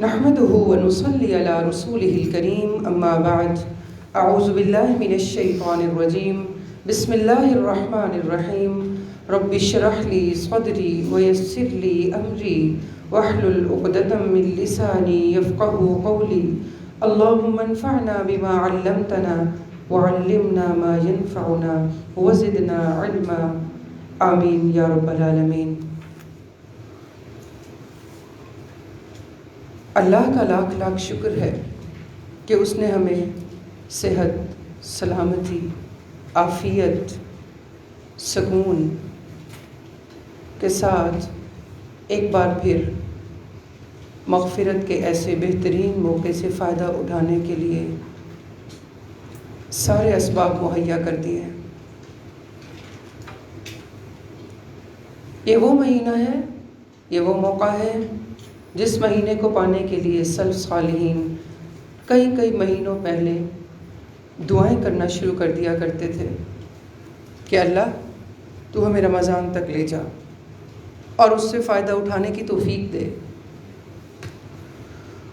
نحمده ونصلي على رسوله الكريم أما بعد أعوذ بالله من الشيطان الرجيم بسم الله الرحمن الرحيم رب اشرح لي صدري ويسر لي أمري واحلل عقدة من لساني يفقهوا قولي اللهم انفعنا بما علمتنا وعلمنا ما ينفعنا وزدنا علما آمین یا رب العالمین۔ اللہ کا لاکھ لاکھ شکر ہے کہ اس نے ہمیں صحت، سلامتی، عافیت، سکون کے ساتھ ایک بار پھر مغفرت کے ایسے بہترین موقع سے فائدہ اٹھانے کے لیے سارے اسباب مہیا کر دیے ہیں۔ یہ وہ مہینہ ہے، یہ وہ موقع ہے جس مہینے کو پانے کے لیے سلف صالحین کئی مہینوں پہلے دعائیں کرنا شروع کر دیا کرتے تھے کہ اللہ تو ہمیں رمضان تک لے جا اور اس سے فائدہ اٹھانے کی توفیق دے۔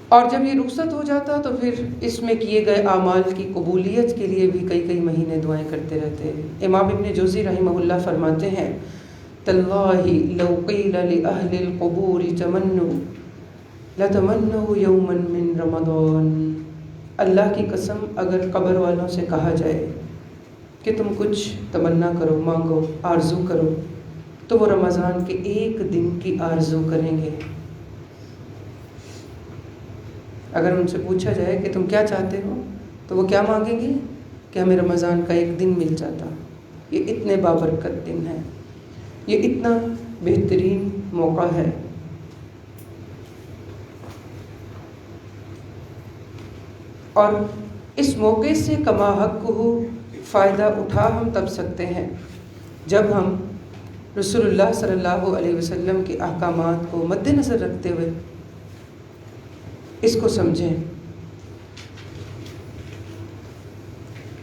اور جب یہ رخصت ہو جاتا تو پھر اس میں کیے گئے اعمال کی قبولیت کے لیے بھی کئی مہینے دعائیں کرتے رہتے ہیں۔ امام ابن جوزی رحمہ اللہ فرماتے ہیں تاللہ لو قیل لأہل القبور تمنوا لتمنوا یوما من رمضان، اللہ کی قسم اگر قبر والوں سے کہا جائے کہ تم کچھ تمنا کرو، مانگو، آرزو کرو تو وہ رمضان کے ایک دن کی آرزو کریں گے۔ اگر ان سے پوچھا جائے کہ تم کیا چاہتے ہو تو وہ کیا مانگیں گے کہ ہمیں رمضان کا ایک دن مل جاتا۔ یہ اتنے بابرکت دن ہے، یہ اتنا بہترین موقع ہے۔ اور اس موقع سے کما حق ہو فائدہ اٹھا ہم تب سکتے ہیں جب ہم رسول اللہ صلی اللہ علیہ وسلم کے احکامات کو مد نظر رکھتے ہوئے اس کو سمجھیں۔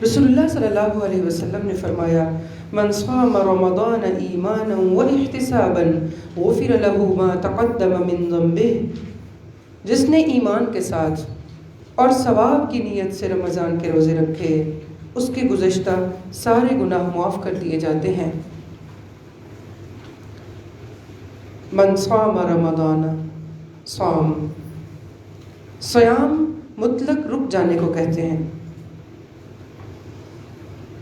رسول اللہ صلی اللہ علیہ وسلم نے فرمایا من صام رمضان ایمانا واحتسابا غفر له ما تقدم من ذنبه، جس نے ایمان کے ساتھ اور ثواب کی نیت سے رمضان کے روزے رکھے اس کے گزشتہ سارے گناہ معاف کر دیے جاتے ہیں۔ من صام رمضان، صیام مطلق رک جانے کو کہتے ہیں۔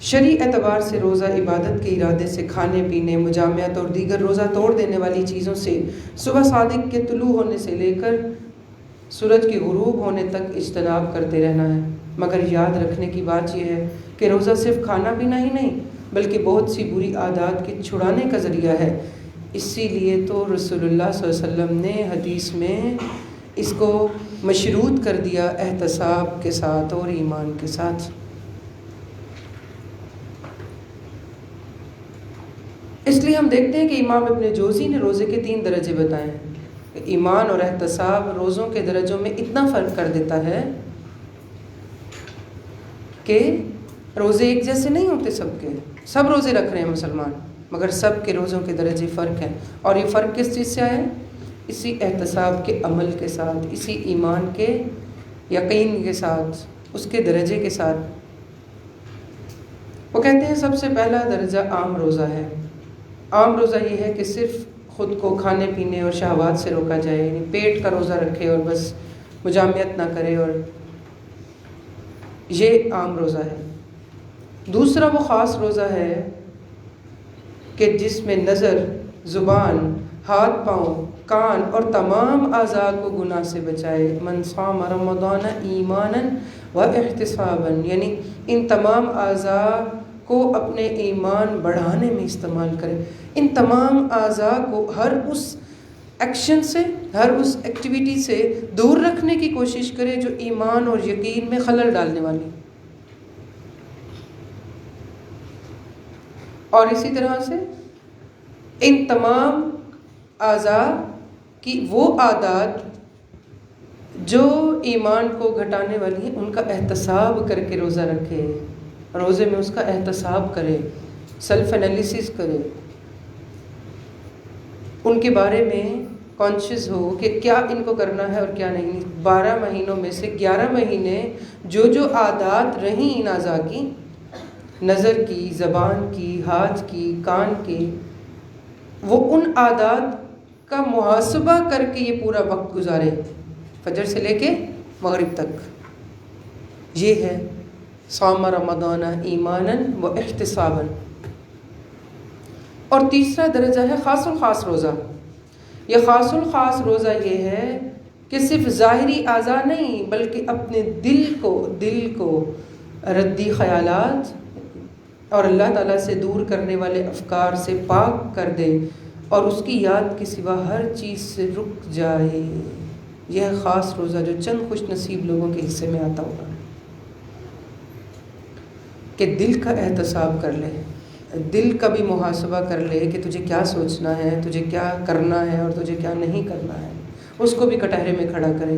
شرعی اعتبار سے روزہ عبادت کے ارادے سے کھانے پینے، مجامعت اور دیگر روزہ توڑ دینے والی چیزوں سے صبح صادق کے طلوع ہونے سے لے کر سورج کے غروب ہونے تک اجتناب کرتے رہنا ہے۔ مگر یاد رکھنے کی بات یہ ہے کہ روزہ صرف کھانا پینا ہی نہیں بلکہ بہت سی بری عادات کے چھڑانے کا ذریعہ ہے۔ اسی لیے تو رسول اللہ صلی اللہ علیہ وسلم نے حدیث میں اس کو مشروط کر دیا احتساب کے ساتھ اور ایمان کے ساتھ۔ اس لیے ہم دیکھتے ہیں کہ امام ابن جوزی نے روزے کے 3 درجے بتائے ہیں۔ ایمان اور احتساب روزوں کے درجوں میں اتنا فرق کر دیتا ہے کہ روزے ایک جیسے نہیں ہوتے، سب روزے رکھ رہے ہیں مسلمان، مگر سب کے روزوں کے درجے فرق ہیں۔ اور یہ فرق کس چیز سے آیا ہے؟ اسی احتساب کے عمل کے ساتھ، اسی ایمان کے یقین کے ساتھ، اس کے درجے کے ساتھ۔ وہ کہتے ہیں سب سے پہلا درجہ عام روزہ ہے۔ عام روزہ یہ ہے کہ صرف خود کو کھانے پینے اور شہوات سے روکا جائے، یعنی پیٹ کا روزہ رکھے اور بس مجامعت نہ کرے، اور یہ عام روزہ ہے۔ دوسرا وہ خاص روزہ ہے کہ جس میں نظر، زبان، ہاتھ پاؤں، کان اور تمام اعضاء کو گناہ سے بچائے۔ من صام رمضان ایمانا و احتسابا، یعنی ان تمام اعضاء کو اپنے ایمان بڑھانے میں استعمال کرے، ان تمام اعضاء کو ہر اس ایکشن سے، ہر اس ایکٹیویٹی سے دور رکھنے کی کوشش کرے جو ایمان اور یقین میں خلل ڈالنے والی۔ اور اسی طرح سے ان تمام اعضاء کی وہ عادات جو ایمان کو گھٹانے والی ہیں ان کا احتساب کر کے روزہ رکھے، روزے میں اس کا احتساب کرے، سیلف انالیسس کرے، ان کے بارے میں کانشیس ہو کہ کیا ان کو کرنا ہے اور کیا نہیں. 12 مہینوں میں سے 11 مہینے جو عادات رہیں ان اعضاء کی، نظر کی، زبان کی، ہاتھ کی، کان کی، وہ ان عادات کا محاسبہ کر کے یہ پورا وقت گزارے، فجر سے لے کے مغرب تک. یہ ہے صام رمضان ایمانا و احتسابا. اور تیسرا درجہ ہے خاص الخاص روزہ. یہ خاص الخاص روزہ یہ ہے کہ صرف ظاہری اعضاء نہیں بلکہ اپنے دل کو ردی خیالات اور اللہ تعالیٰ سے دور کرنے والے افکار سے پاک کر دے اور اس کی یاد کے سوا ہر چیز سے رک جائے. یہ ہے خاص روزہ جو چند خوش نصیب لوگوں کے حصے میں آتا ہوگا، کہ دل کا احتساب کر لے، دل کا بھی محاسبہ کر لے کہ تجھے کیا سوچنا ہے، تجھے کیا کرنا ہے اور تجھے کیا نہیں کرنا ہے، اس کو بھی کٹہرے میں کھڑا کرے.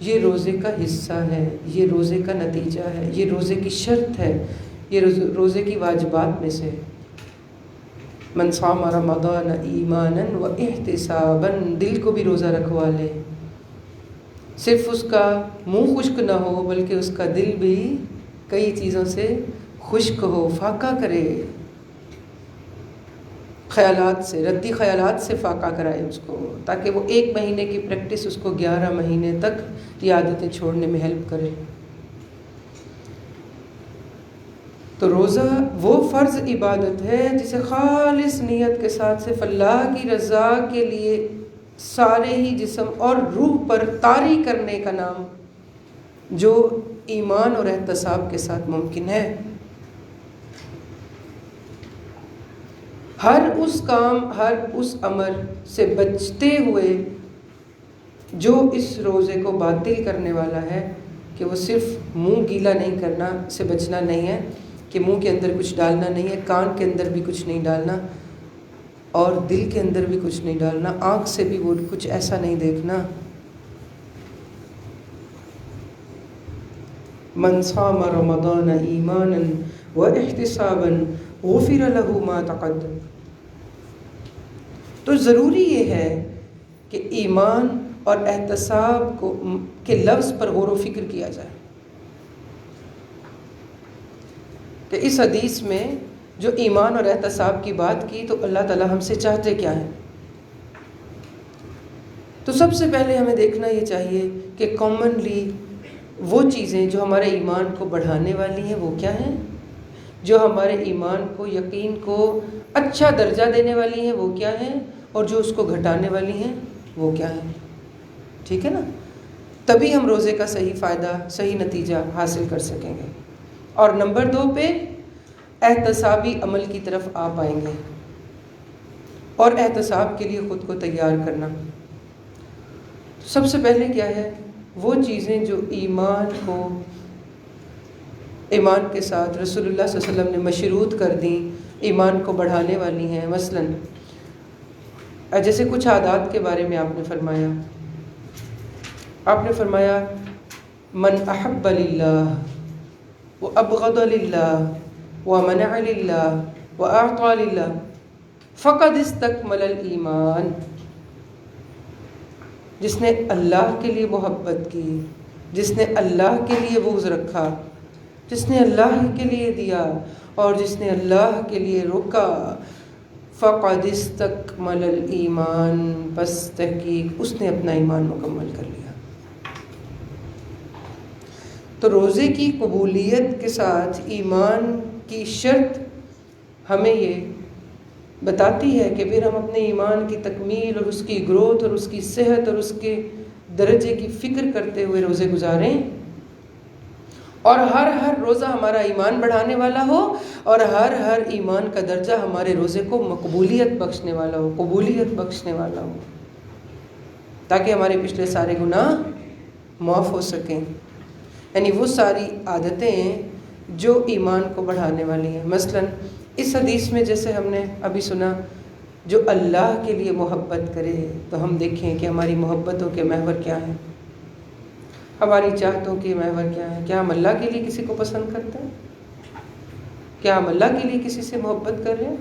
یہ روزے کا حصہ ہے، یہ روزے کا نتیجہ ہے، یہ روزے کی شرط ہے، یہ روزے کی واجبات میں سے. من صام رمضان ایمانا و احتسابا، دل کو بھی روزہ رکھوا لے، صرف اس کا منہ خشک نہ ہو بلکہ اس کا دل بھی کئی چیزوں سے خشک ہو، فاقہ کرے، خیالات سے، ردی خیالات سے فاقہ کرائے اس کو، تاکہ وہ 1 مہینے کی پریکٹس اس کو 11 مہینے تک یہ عادتیں چھوڑنے میں ہیلپ کرے. تو روزہ وہ فرض عبادت ہے جسے خالص نیت کے ساتھ صرف اللہ کی رضا کے لیے سارے ہی جسم اور روح پر طاری کرنے کا نام، جو ایمان اور احتساب کے ساتھ ممکن ہے. ہر اس کام، ہر اس امر سے بچتے ہوئے جو اس روزے کو باطل کرنے والا ہے، کہ وہ صرف منہ گیلا نہیں کرنا سے بچنا نہیں ہے، کہ منہ کے اندر کچھ ڈالنا نہیں ہے، کان کے اندر بھی کچھ نہیں ڈالنا اور دل کے اندر بھی کچھ نہیں ڈالنا، آنکھ سے بھی وہ کچھ ایسا نہیں دیکھنا. من صام رمضان ایمانا و احتسابا غفر له ما تقدم. تو ضروری یہ ہے کہ ایمان اور احتساب کے لفظ پر غور و فکر کیا جائے، کہ اس حدیث میں جو ایمان اور احتساب کی بات کی تو اللہ تعالیٰ ہم سے چاہتے کیا ہیں. تو سب سے پہلے ہمیں دیکھنا یہ چاہیے کہ کامنلی وہ چیزیں جو ہمارے ایمان کو بڑھانے والی ہیں وہ کیا ہیں، جو ہمارے ایمان کو، یقین کو اچھا درجہ دینے والی ہیں وہ کیا ہیں، اور جو اس کو گھٹانے والی ہیں وہ کیا ہیں. ٹھیک ہے نا؟ تبھی ہم روزے کا صحیح فائدہ، صحیح نتیجہ حاصل کر سکیں گے. اور نمبر 2 پہ احتسابی عمل کی طرف آ پائیں گے، اور احتساب کے لیے خود کو تیار کرنا. سب سے پہلے کیا ہے، وہ چیزیں جو ایمان کے ساتھ رسول اللہ صلی اللہ علیہ وسلم نے مشروط کر دیں، ایمان کو بڑھانے والی ہیں. مثلاً جیسے کچھ عادات کے بارے میں آپ نے فرمایا من احب للہ وابغض للہ ومنع للہ واعطى للہ فقد استکمل الایمان. جس نے اللہ کے لیے محبت کی، جس نے اللہ کے لیے بغض رکھا، جس نے اللہ کے لیے دیا اور جس نے اللہ کے لیے روکا، فقد استکمل الایمان، بس تحقیق اس نے اپنا ایمان مکمل کر لیا. تو روزے کی قبولیت کے ساتھ ایمان کی شرط ہمیں یہ بتاتی ہے کہ پھر ہم اپنے ایمان کی تکمیل اور اس کی گروتھ اور اس کی صحت اور اس کے درجے کی فکر کرتے ہوئے روزے گزاریں، اور ہر روزہ ہمارا ایمان بڑھانے والا ہو، اور ہر ایمان کا درجہ ہمارے روزے کو مقبولیت بخشنے والا ہو، قبولیت بخشنے والا ہو، تاکہ ہمارے پچھلے سارے گناہ معاف ہو سکیں. یعنی وہ ساری عادتیں جو ایمان کو بڑھانے والی ہیں. مثلاً اس حدیث میں جیسے ہم نے ابھی سنا، جو اللہ کے لیے محبت کرے، تو ہم دیکھیں کہ ہماری محبتوں کے محور کیا ہیں، ہماری چاہتوں کے محور کیا ہیں. کیا ہم اللہ کے لیے کسی کو پسند کرتے ہیں؟ کیا ہم اللہ کے لیے کسی سے محبت کر رہے ہیں؟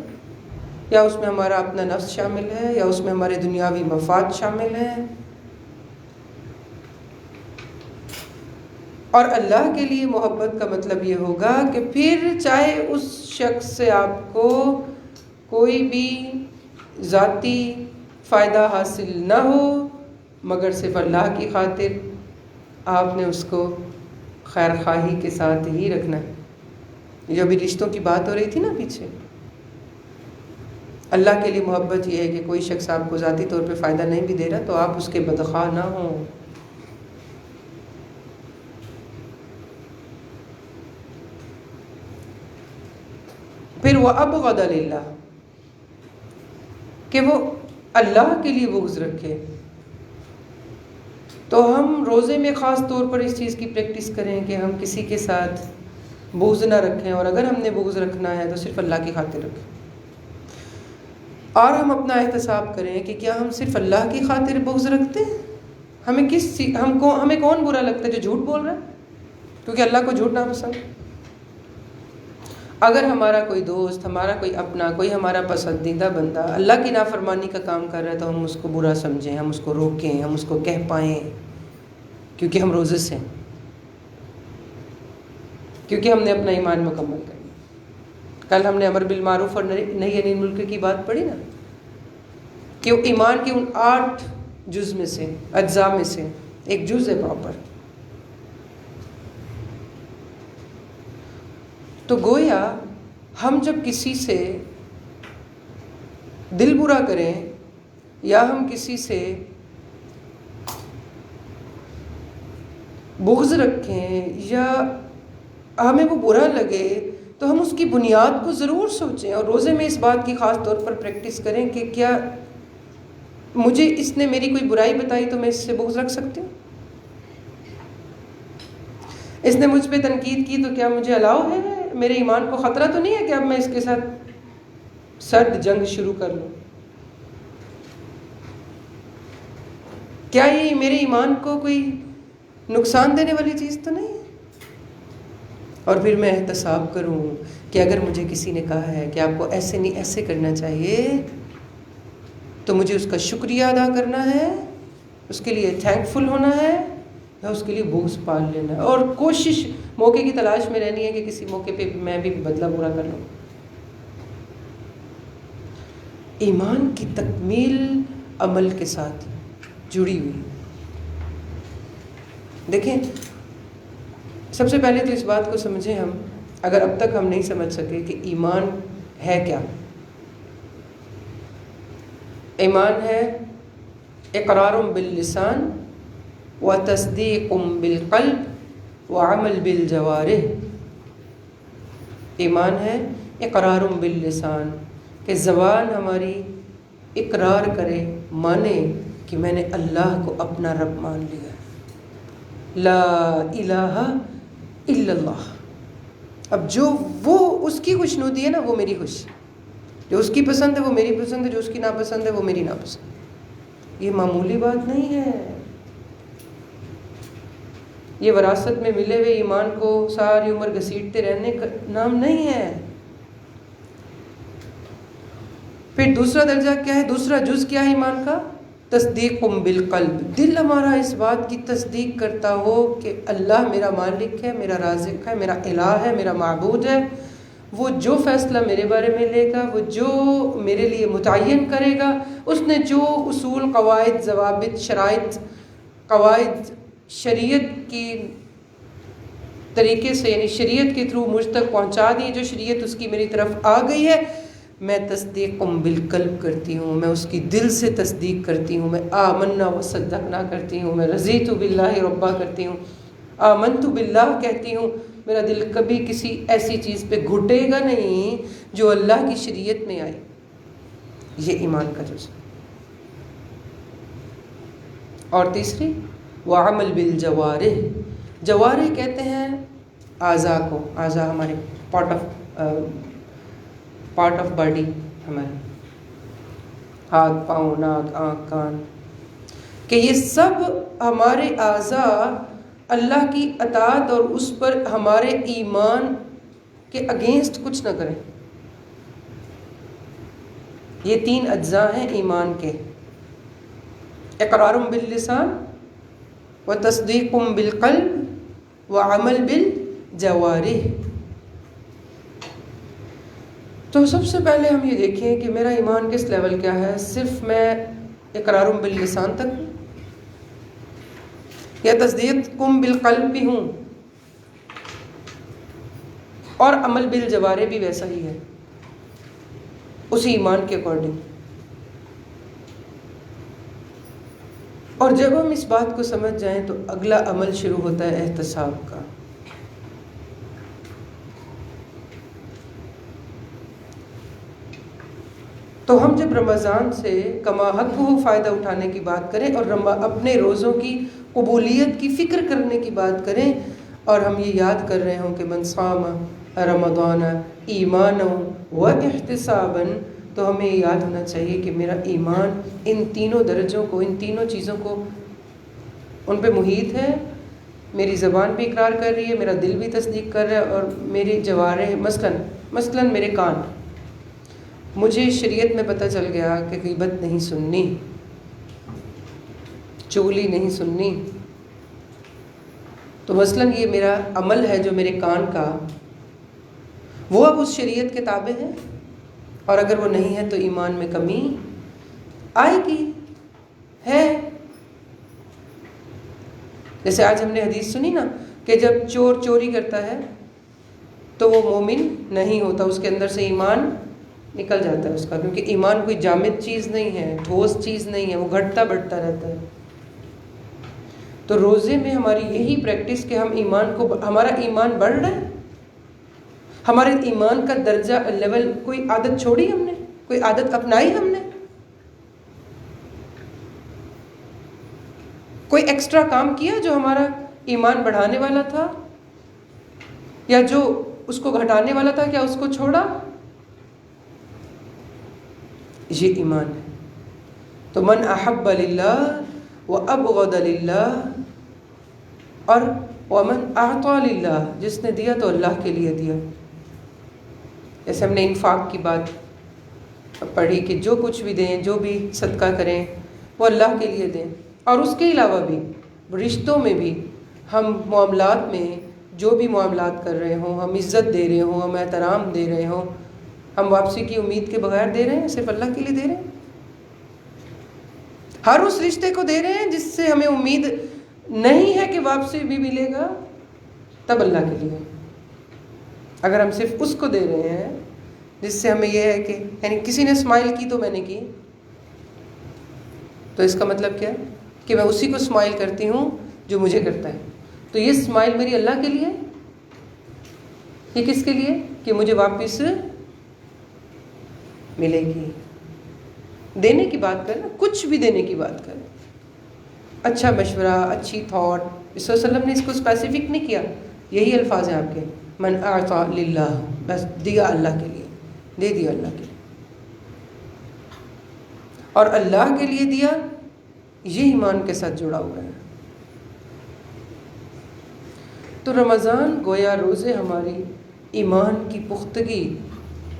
یا اس میں ہمارا اپنا نفس شامل ہے، یا اس میں ہمارے دنیاوی مفاد شامل ہیں. اور اللہ کے لیے محبت کا مطلب یہ ہوگا کہ پھر چاہے اس شخص سے آپ کو کوئی بھی ذاتی فائدہ حاصل نہ ہو، مگر صرف اللہ کی خاطر آپ نے اس کو خیر خواہی کے ساتھ ہی رکھنا ہے. جو بھی رشتوں کی بات ہو رہی تھی نا پیچھے، اللہ کے لیے محبت یہ ہے کہ کوئی شخص آپ کو ذاتی طور پہ فائدہ نہیں بھی دے رہا تو آپ اس کے بدخواہ نہ ہوں. پھر وَأَبْغَضَ لِلَّهِ، کہ وہ اللہ کے لیے بغض رکھے. تو ہم روزے میں خاص طور پر اس چیز کی پریکٹس کریں کہ ہم کسی کے ساتھ بغض نہ رکھیں، اور اگر ہم نے بغض رکھنا ہے تو صرف اللہ کی خاطر رکھیں. اور ہم اپنا احتساب کریں کہ کیا ہم صرف اللہ کی خاطر بغض رکھتے ہیں؟ ہمیں کون برا لگتا ہے جو جھوٹ بول رہا ہے؟ کیونکہ اللہ کو جھوٹ نہ پسند. اگر ہمارا کوئی دوست، ہمارا کوئی اپنا، کوئی ہمارا پسندیدہ بندہ اللہ کی نافرمانی کا کام کر رہا ہے تو ہم اس کو برا سمجھیں، ہم اس کو روکیں، ہم اس کو کہہ پائیں، کیونکہ ہم روزے سے ہیں، کیونکہ ہم نے اپنا ایمان مکمل کرنا. کل ہم نے امر بالمعروف اور نہی عن المنکر کی بات پڑھی نا، کہ وہ ایمان کے ان 8 جز میں سے، اجزاء میں سے ایک جز ہے پراپر. تو گویا ہم جب کسی سے دل برا کریں یا ہم کسی سے بغض رکھیں یا ہمیں وہ برا لگے تو ہم اس کی بنیاد کو ضرور سوچیں، اور روزے میں اس بات کی خاص طور پر پریکٹس کریں کہ کیا مجھے اس نے میری کوئی برائی بتائی تو میں اس سے بغض رکھ سکتی ہوں؟ اس نے مجھ پہ تنقید کی تو کیا مجھے الاؤ ہے؟ میرے ایمان کو خطرہ تو نہیں ہے کہ اب میں اس کے ساتھ سرد جنگ شروع کر لوں؟ کیا یہ میرے ایمان کو کوئی نقصان دینے والی چیز تو نہیں ہے؟ اور پھر میں احتساب کروں کہ اگر مجھے کسی نے کہا ہے کہ آپ کو ایسے نہیں ایسے کرنا چاہیے، تو مجھے اس کا شکریہ ادا کرنا ہے، اس کے لیے تھینکفل ہونا ہے، یا اس کے لیے بغض پال لینا ہے، اور کوشش موقع کی تلاش میں رہنی ہے کہ کسی موقع پہ میں بھی بدلہ برا کر لوں. ایمان کی تکمیل عمل کے ساتھ جڑی ہوئی. دیکھیں، سب سے پہلے تو اس بات کو سمجھیں ہم، اگر اب تک ہم نہیں سمجھ سکے کہ ایمان ہے کیا. ایمان ہے اقرار باللسان و تصدیق بالقلب و عمل بالجوارح. ایمان ہے اقرار باللسان، کہ زبان ہماری اقرار کرے، مانے کہ میں نے اللہ کو اپنا رب مان لیا، لا الہ الا اللہ. اب جو وہ اس کی خوشنودی ہے نا، وہ میری خوشی، جو اس کی پسند ہے وہ میری پسند ہے، جو اس کی ناپسند ہے وہ میری ناپسند. یہ معمولی بات نہیں ہے. یہ وراثت میں ملے ہوئے ایمان کو ساری عمر گھسیٹتے رہنے کا نام نہیں ہے. پھر دوسرا درجہ کیا ہے، دوسرا جز کیا ہے ایمان کا؟ تصدیق بالقلب. دل ہمارا اس بات کی تصدیق کرتا ہو کہ اللہ میرا مالک ہے، میرا رازق ہے، میرا الہ ہے، میرا معبود ہے. وہ جو فیصلہ میرے بارے میں لے گا، وہ جو میرے لیے متعین کرے گا، اس نے جو اصول، قواعد، ضوابط، شرائط، قواعد شریعت کی طریقے سے، یعنی شریعت کے تھرو مجھ تک پہنچا دی، جو شریعت اس کی میری طرف آ گئی ہے، میں تصدیق بالقلب کرتی ہوں، میں اس کی دل سے تصدیق کرتی ہوں، میں آمنا و صدقنا کرتی ہوں، میں رضیت باللہ ربا کرتی ہوں، آمنت باللہ کہتی ہوں. میرا دل کبھی کسی ایسی چیز پہ گھٹے گا نہیں جو اللہ کی شریعت میں آئی. یہ ایمان کا جز. اور تیسری وعمل بالجوارح. جوارح کہتے ہیں اعضاء کو. اعضاء ہمارے پارٹ آف باڈی، ہمارے ہاتھ، پاؤں، ناک، آنکھ، کان، کہ یہ سب ہمارے اعضاء اللہ کی اطاعت اور اس پر ہمارے ایمان کے اگینسٹ کچھ نہ کریں. یہ 3 اجزاء ہیں ایمان کے، اقرار باللسان و تصدیق بالقلب و عمل بالجوارح۔ تو سب سے پہلے ہم یہ دیکھیں کہ میرا ایمان کس لیول کیا ہے۔ صرف میں اقرار باللسان تک ہوں یا تصدیق بالقلب بھی ہوں اور عمل بالجوارح بھی ویسا ہی ہے اسی ایمان کے اکارڈنگ۔ اور جب ہم اس بات کو سمجھ جائیں تو اگلا عمل شروع ہوتا ہے احتساب کا۔ تو ہم جب رمضان سے کما حق کو فائدہ اٹھانے کی بات کریں اور اپنے روزوں کی قبولیت کی فکر کرنے کی بات کریں، اور ہم یہ یاد کر رہے ہوں کہ من صام رمضان ایمانا و احتسابا، تو ہمیں یہ یاد ہونا چاہیے کہ میرا ایمان ان تینوں درجوں کو، ان تینوں چیزوں کو ان پہ محیط ہے۔ میری زبان بھی اقرار کر رہی ہے، میرا دل بھی تصدیق کر رہا ہے، اور میری جوارح مثلاً میرے کان، مجھے شریعت میں پتہ چل گیا کہ غیبت نہیں سننی، چغلی نہیں سننی، تو مثلاً یہ میرا عمل ہے جو میرے کان کا، وہ اب اس شریعت کے تابع ہے، اور اگر وہ نہیں ہے تو ایمان میں کمی آئے گی ہے۔ جیسے آج ہم نے حدیث سنی نا کہ جب چور چوری کرتا ہے تو وہ مومن نہیں ہوتا، اس کے اندر سے ایمان نکل جاتا ہے اس کا، کیونکہ ایمان کوئی جامد چیز نہیں ہے، ٹھوس چیز نہیں ہے، وہ گھٹتا بڑھتا رہتا ہے۔ تو روزے میں ہماری یہی پریکٹس کہ ہم ایمان کو، ہمارا ایمان بڑھ رہا ہے، ہمارے ایمان کا درجہ لیول، کوئی عادت چھوڑی ہم نے، کوئی عادت اپنائی ہم نے، کوئی ایکسٹرا کام کیا جو ہمارا ایمان بڑھانے والا تھا، یا جو اس کو گھٹانے والا تھا، کیا اس کو چھوڑا؟ یہ ایمان ہے۔ تو من احب للہ وابغض للہ، اور ومن اعطى للہ، جس نے دیا تو اللہ کے لیے دیا۔ جیسے ہم نے انفاق کی بات پڑھی کہ جو کچھ بھی دیں، جو بھی صدقہ کریں وہ اللہ کے لیے دیں، اور اس کے علاوہ بھی رشتوں میں بھی، ہم معاملات میں جو بھی معاملات کر رہے ہوں، ہم عزت دے رہے ہوں، ہم احترام دے رہے ہوں، ہم واپسی کی امید کے بغیر دے رہے ہیں، صرف اللہ کے لیے دے رہے ہیں۔ ہر اس رشتے کو دے رہے ہیں جس سے ہمیں امید نہیں ہے کہ واپسی بھی ملے گا، تب اللہ کے لیے۔ اگر ہم صرف اس کو دے رہے ہیں جس سے ہمیں یہ ہے کہ یعنی کسی نے اسمائل کی تو میں نے کی، تو اس کا مطلب کیا ہے کہ میں اسی کو اسمائل کرتی ہوں جو مجھے کرتا ہے، تو یہ اسمائل میری اللہ کے لیے، یہ کس کے لیے؟ کہ مجھے واپس ملے گی۔ دینے کی بات کریں نا، کچھ بھی دینے کی بات کریں، اچھا مشورہ، اچھی تھاٹ، اس علیہ وسلم نے اس کو اسپیسیفک نہیں کیا، یہی الفاظ ہیں آپ کے، من اعطى للہ، بس دیا اللہ کے لیے، دے دیا اللہ کے لیے، اور اللہ کے لیے دیا، یہ ایمان کے ساتھ جڑا ہوا ہے۔ تو رمضان گویا روزے ہماری ایمان کی پختگی،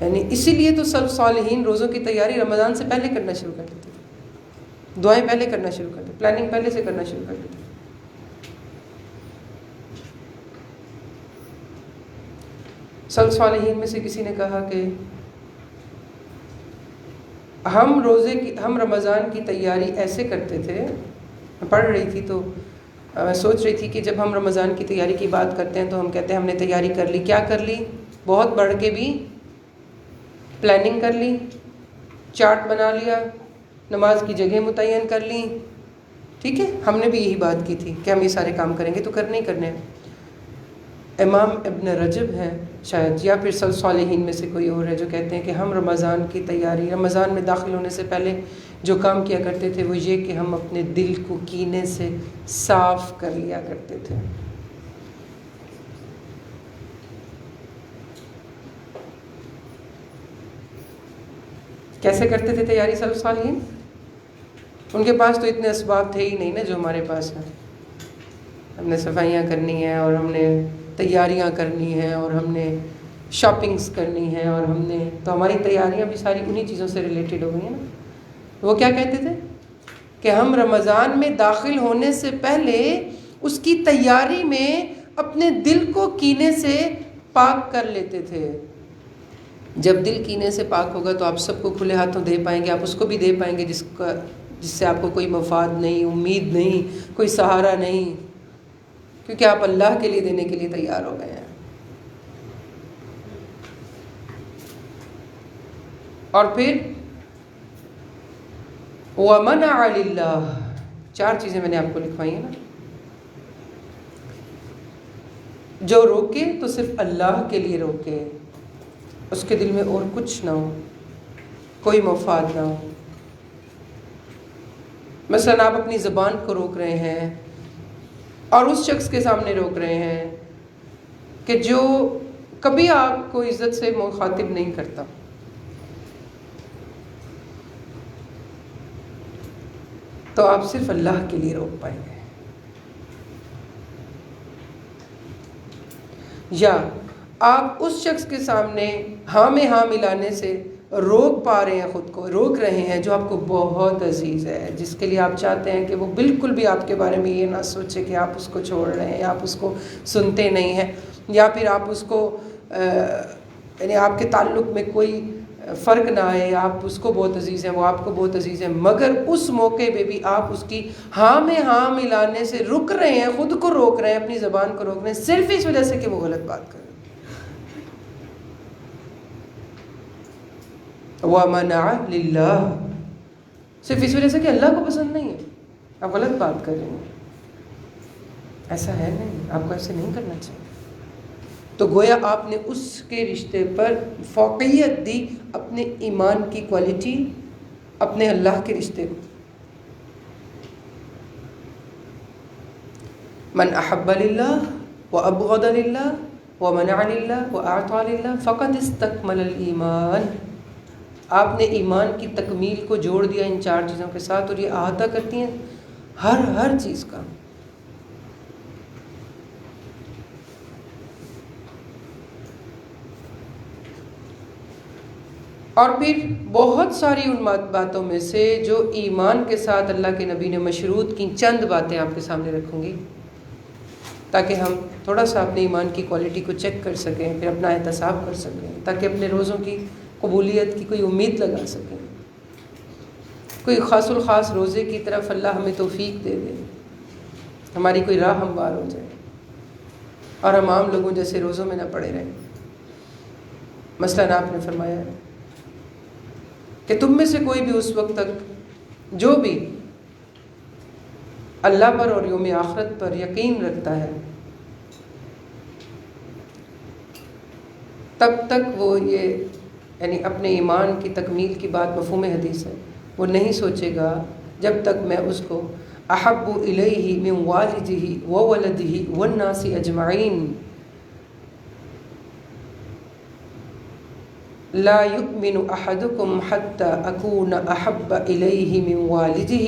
یعنی اسی لیے تو سب صالحین روزوں کی تیاری رمضان سے پہلے کرنا شروع کر دیتے تھے، دعائیں پہلے کرنا شروع کر دیتے، پلاننگ پہلے سے کرنا شروع کر دیتے۔ سب صالحین میں سے کسی نے کہا کہ ہم رمضان کی تیاری ایسے کرتے تھے، میں پڑھ رہی تھی تو میں سوچ رہی تھی کہ جب ہم رمضان کی تیاری کی بات کرتے ہیں تو ہم کہتے ہیں ہم نے تیاری کر لی، کیا کر لی؟ بہت بڑھ کے بھی پلاننگ کر لی، چارٹ بنا لیا، نماز کی جگہ متعین کر لی، ٹھیک ہے، ہم نے بھی یہی بات کی تھی کہ ہم یہ سارے کام کریں گے، تو کرنے ہی کرنے ہیں۔ امام ابن رجب ہیں شاید، یا پھر سب صالحین میں سے کوئی اور ہے، جو کہتے ہیں کہ ہم رمضان کی تیاری، رمضان میں داخل ہونے سے پہلے جو کام کیا کرتے تھے وہ یہ کہ ہم اپنے دل کو کینے سے صاف کر لیا کرتے تھے۔ کیسے کرتے تھے تیاری سلف صالحین؟ ان کے پاس تو اتنے اسباب تھے ہی نہیں نا جو ہمارے پاس ہیں۔ ہم نے صفائیاں کرنی ہیں، اور ہم نے تیاریاں کرنی ہیں، اور ہم نے شاپنگز کرنی ہے، اور ہم نے تو ہماری تیاریاں بھی ساری انہی چیزوں سے ریلیٹڈ ہو گئی ہیں نا. وہ کیا کہتے تھے کہ ہم رمضان میں داخل ہونے سے پہلے اس کی تیاری میں اپنے دل کو کینے سے پاک کر لیتے تھے. جب دل کینے سے پاک ہوگا تو آپ سب کو کھلے ہاتھوں دے پائیں گے، آپ اس کو بھی دے پائیں گے جس سے آپ کو کوئی مفاد نہیں، امید نہیں، کوئی سہارا نہیں، کیونکہ آپ اللہ کے لیے دینے کے لیے تیار ہو گئے ہیں. اور پھر وَمَنَعَ لِلَّهِ، 4 چیزیں میں نے آپ کو لکھوائی ہیں نا. جو روکے تو صرف اللہ کے لیے روکے، اس کے دل میں اور کچھ نہ ہو، کوئی مفاد نہ ہو. مثلا آپ اپنی زبان کو روک رہے ہیں اور اس شخص کے سامنے روک رہے ہیں کہ جو کبھی آپ کو عزت سے مخاطب نہیں کرتا. تو آپ صرف اللہ کے لیے روک پائیں گے. یا آپ اس شخص کے سامنے ہاں میں ہاں ملانے سے روک پا رہے ہیں، خود کو روک رہے ہیں جو آپ کو بہت عزیز ہے، جس کے لیے آپ چاہتے ہیں کہ وہ بالکل بھی آپ کے بارے میں یہ نہ سوچے کہ آپ اس کو چھوڑ رہے ہیں، آپ اس کو سنتے نہیں ہیں، یا پھر آپ اس کو یعنی آپ کے تعلق میں کوئی فرق نہ آئے، آپ اس کو بہت عزیز ہیں، وہ آپ کو بہت عزیز ہیں، مگر اس موقع پہ بھی آپ اس کی ہاں میں ہاں ملانے سے رک رہے ہیں، خود کو روک رہے ہیں، اپنی زبان کو روک رہے ہیں، صرف اس وجہ سے کہ وہ غلط بات کر رہے ہیں. وَمَنَعَ لِلَّهِ، صرف اس وجہ سے کہ اللہ کو پسند نہیں ہے، آپ غلط بات کر رہے ہیں. ایسا ہے نہیں، آپ کو ایسے نہیں کرنا چاہیے. تو گویا آپ نے اس کے رشتے پر فوقیت دی، اپنے ایمان کی کوالٹی اپنے اللہ کے رشتے کو. من احب للہ وابغض للہ ومنع للہ واعطى للہ فقد استکمل الایمان. آپ نے ایمان کی تکمیل کو جوڑ دیا ان 4 چیزوں کے ساتھ، اور یہ احاطہ کرتی ہیں ہر چیز کا. اور پھر بہت ساری ان باتوں میں سے جو ایمان کے ساتھ اللہ کے نبی نے مشروط کی، چند باتیں آپ کے سامنے رکھوں گی تاکہ ہم تھوڑا سا اپنے ایمان کی کوالٹی کو چیک کر سکیں، پھر اپنا احتساب کر سکیں، تاکہ اپنے روزوں کی قبولیت کی کوئی امید لگا سکیں، کوئی خاص الخاص روزے کی طرف اللہ ہمیں توفیق دے دے، ہماری کوئی راہ ہموار ہو جائے اور ہم عام لوگوں جیسے روزوں میں نہ پڑے رہیں. مثلاً آپ نے فرمایا ہے کہ تم میں سے کوئی بھی اس وقت تک جو بھی اللہ پر اور یوم آخرت پر یقین رکھتا ہے، تب تک وہ یہ یعنی اپنے ایمان کی تکمیل کی بات مفہوم حدیث ہے، وہ نہیں سوچے گا جب تک میں اس کو احب الیہ من والدہ وولدہ والناس اجمعین لا یؤمن احدکم حتی اکون احب الیہ من والدہ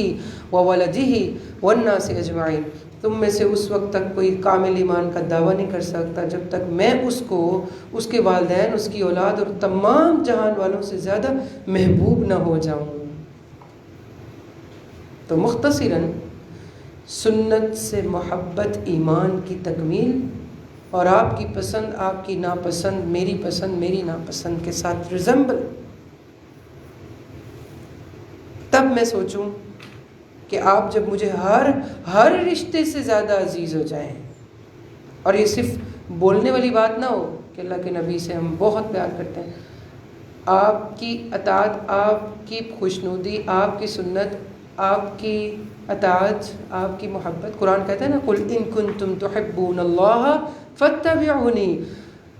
وولدہ والناس اجمعین. تم میں سے اس وقت تک کوئی کامل ایمان کا دعویٰ نہیں کر سکتا جب تک میں اس کو، اس کے والدین، اس کی اولاد اور تمام جہان والوں سے زیادہ محبوب نہ ہو جاؤں. تو مختصراً سنت سے محبت ایمان کی تکمیل، اور آپ کی پسند آپ کی ناپسند، میری پسند میری ناپسند کے ساتھ ریزمبل. تب میں سوچوں کہ آپ جب مجھے ہر رشتے سے زیادہ عزیز ہو جائیں، اور یہ صرف بولنے والی بات نہ ہو کہ اللہ کے نبی سے ہم بہت پیار کرتے ہیں، آپ کی اطاعت، آپ کی خوشنودی، آپ کی سنت، آپ کی اطاعت، آپ کی محبت. قرآن کہتا ہے نا قُلْ إِن كُنتُمْ تُحِبُّونَ اللَّهَ فَاتَّبِعُونِي،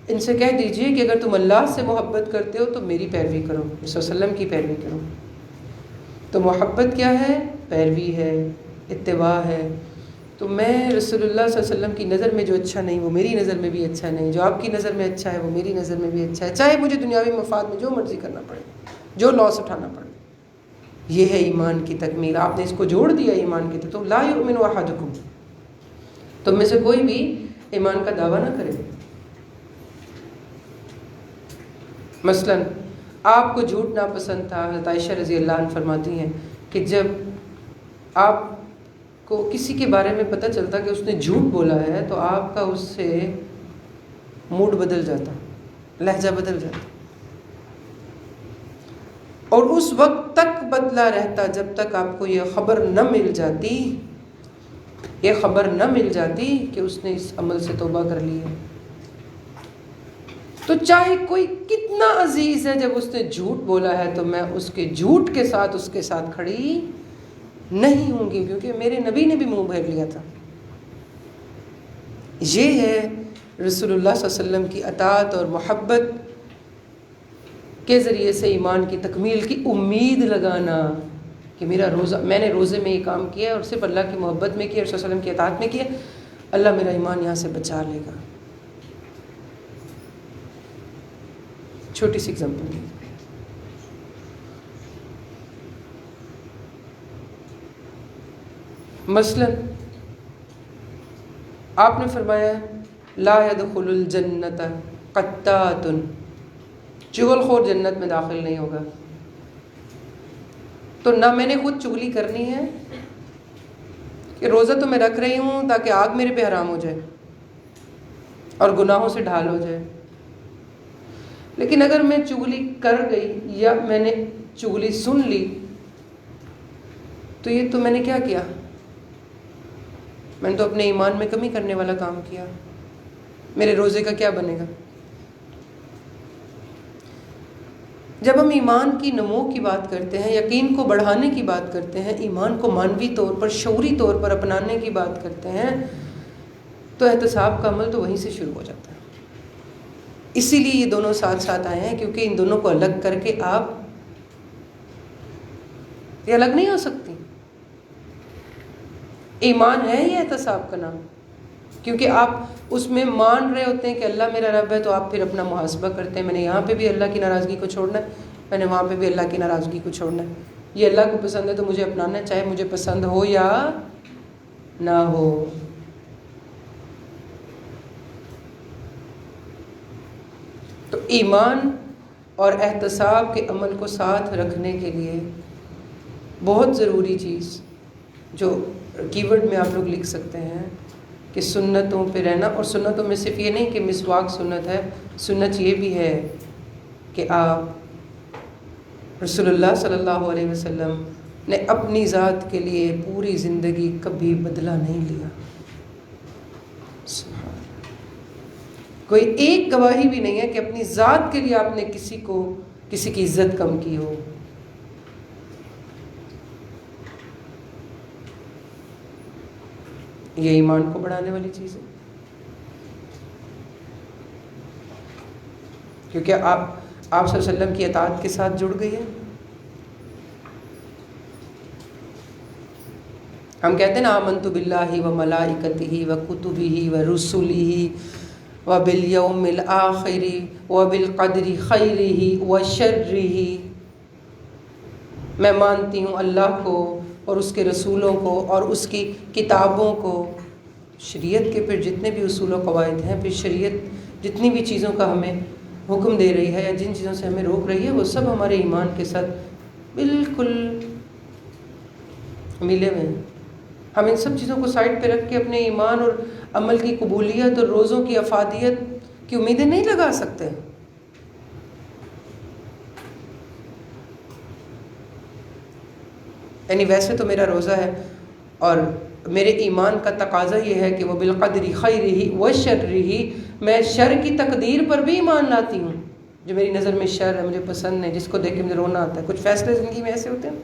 ان سے کہہ دیجئے کہ اگر تم اللہ سے محبت کرتے ہو تو میری پیروی کرو، صلی اللہ علیہ وسلم کی پیروی کرو. تو محبت کیا ہے؟ پیروی ہے، اتباع ہے. تو میں رسول اللہ صلی اللہ علیہ وسلم کی نظر میں جو اچھا نہیں وہ میری نظر میں بھی اچھا نہیں، جو آپ کی نظر میں اچھا ہے وہ میری نظر میں بھی اچھا ہے، چاہے مجھے دنیاوی مفاد میں جو مرضی کرنا پڑے، جو لاس اٹھانا پڑے. یہ ہے ایمان کی تکمیل. آپ نے اس کو جوڑ دیا ایمان کی تو لا یؤمن احدکم، تم میں سے کوئی بھی ایمان کا دعویٰ نہ کرے. مثلاً آپ کو جھوٹ ناپسند تھا، حضرت عائشہ رضی اللہ عنہ فرماتی ہیں کہ جب آپ کو کسی کے بارے میں پتہ چلتا کہ اس نے جھوٹ بولا ہے تو آپ کا اس سے موڈ بدل جاتا، لہجہ بدل جاتا، اور اس وقت تک بدلا رہتا جب تک آپ کو یہ خبر نہ مل جاتی کہ اس نے اس عمل سے توبہ کر لی ہے۔ تو چاہے کوئی کتنا عزیز ہے، جب اس نے جھوٹ بولا ہے تو میں اس کے جھوٹ کے ساتھ کھڑی نہیں ہوں گی، کیونکہ میرے نبی نے بھی منہ پھیر لیا تھا۔ یہ ہے رسول اللہ صلی اللہ علیہ وسلم کی اطاعت اور محبت کے ذریعے سے ایمان کی تکمیل کی امید لگانا کہ میں نے روزے میں یہ کام کیا اور صرف اللہ کی محبت میں کیا، رسول اللہ علیہ وسلم کی اطاعت میں کیا، اللہ میرا ایمان یہاں سے بچا لے گا۔ چھوٹی سی اگزامپل، مثلا آپ نے فرمایا لا يدخل الجنت قطات، چغل خور جنت میں داخل نہیں ہوگا۔ تو نہ میں نے خود چغلی کرنی ہے کہ روزہ تو میں رکھ رہی ہوں تاکہ آگ میرے پہ حرام ہو جائے اور گناہوں سے ڈھال ہو جائے، لیکن اگر میں چغلی کر گئی یا میں نے چغلی سن لی تو یہ تو میں نے کیا کیا؟ میں نے تو اپنے ایمان میں کمی کرنے والا کام کیا، میرے روزے کا کیا بنے گا؟ جب ہم ایمان کی نمو کی بات کرتے ہیں، یقین کو بڑھانے کی بات کرتے ہیں، ایمان کو معنوی طور پر، شعوری طور پر اپنانے کی بات کرتے ہیں، تو احتساب کا عمل تو وہیں سے شروع ہو جاتا ہے۔ اسی لیے یہ دونوں ساتھ ساتھ آئے ہیں، کیونکہ ان دونوں کو الگ کر کے آپ یہ الگ نہیں ہو سکتی۔ ایمان ہے یہ احتساب کا نام، کیونکہ آپ اس میں مان رہے ہوتے ہیں کہ اللہ میرا رب ہے، تو آپ پھر اپنا محاسبہ کرتے ہیں، میں نے یہاں پہ بھی اللہ کی ناراضگی کو چھوڑنا ہے، میں نے وہاں پہ بھی اللہ کی ناراضگی کو چھوڑنا ہے، یہ اللہ کو پسند ہے تو مجھے اپنانا ہے، چاہے مجھے پسند ہو یا نہ ہو۔ تو ایمان اور احتساب کے عمل کو ساتھ رکھنے کے لیے بہت ضروری چیز جو کی ورڈ میں آپ لوگ لکھ سکتے ہیں کہ سنتوں پہ رہنا، اور سنتوں میں صرف یہ نہیں کہ مسواک سنت ہے، سنت یہ بھی ہے کہ آپ رسول اللہ صلی اللہ علیہ وسلم نے اپنی ذات کے لیے پوری زندگی کبھی بدلہ نہیں لیا۔ کوئی ایک گواہی بھی نہیں ہے کہ اپنی ذات کے لیے آپ نے کسی کی عزت کم کی ہو۔ یہ ایمان کو بڑھانے والی چیز ہے، کیونکہ آپ صلی اللہ علیہ وسلم کی اطاعت کے ساتھ جڑ گئی ہے۔ ہم کہتے ہیں نا آمنت باللہ و ملائکتہ و کتبہ و رسلہ و بالیوم الآخر و بالقدر خیرہ و شرہ، میں مانتی ہوں اللہ کو اور اس کے رسولوں کو اور اس کی کتابوں کو۔ شریعت کے پھر جتنے بھی اصول و قواعد ہیں، پھر شریعت جتنی بھی چیزوں کا ہمیں حکم دے رہی ہے یا جن چیزوں سے ہمیں روک رہی ہے، وہ سب ہمارے ایمان کے ساتھ بالکل ملے ہوئے ہیں۔ ہم ان سب چیزوں کو سائڈ پہ رکھ کے اپنے ایمان اور عمل کی قبولیت اور روزوں کی افادیت کی امیدیں نہیں لگا سکتے۔ یعنی ویسے تو میرا روزہ ہے اور میرے ایمان کا تقاضا یہ ہے کہ وہ بالقدر خیرہ و شرہ، میں شر کی تقدیر پر بھی ایمان لاتی ہوں، جو میری نظر میں شر ہے، مجھے پسند ہے، جس کو دیکھ کے مجھے رونا آتا ہے۔ کچھ فیصلے زندگی میں ایسے ہوتے ہیں،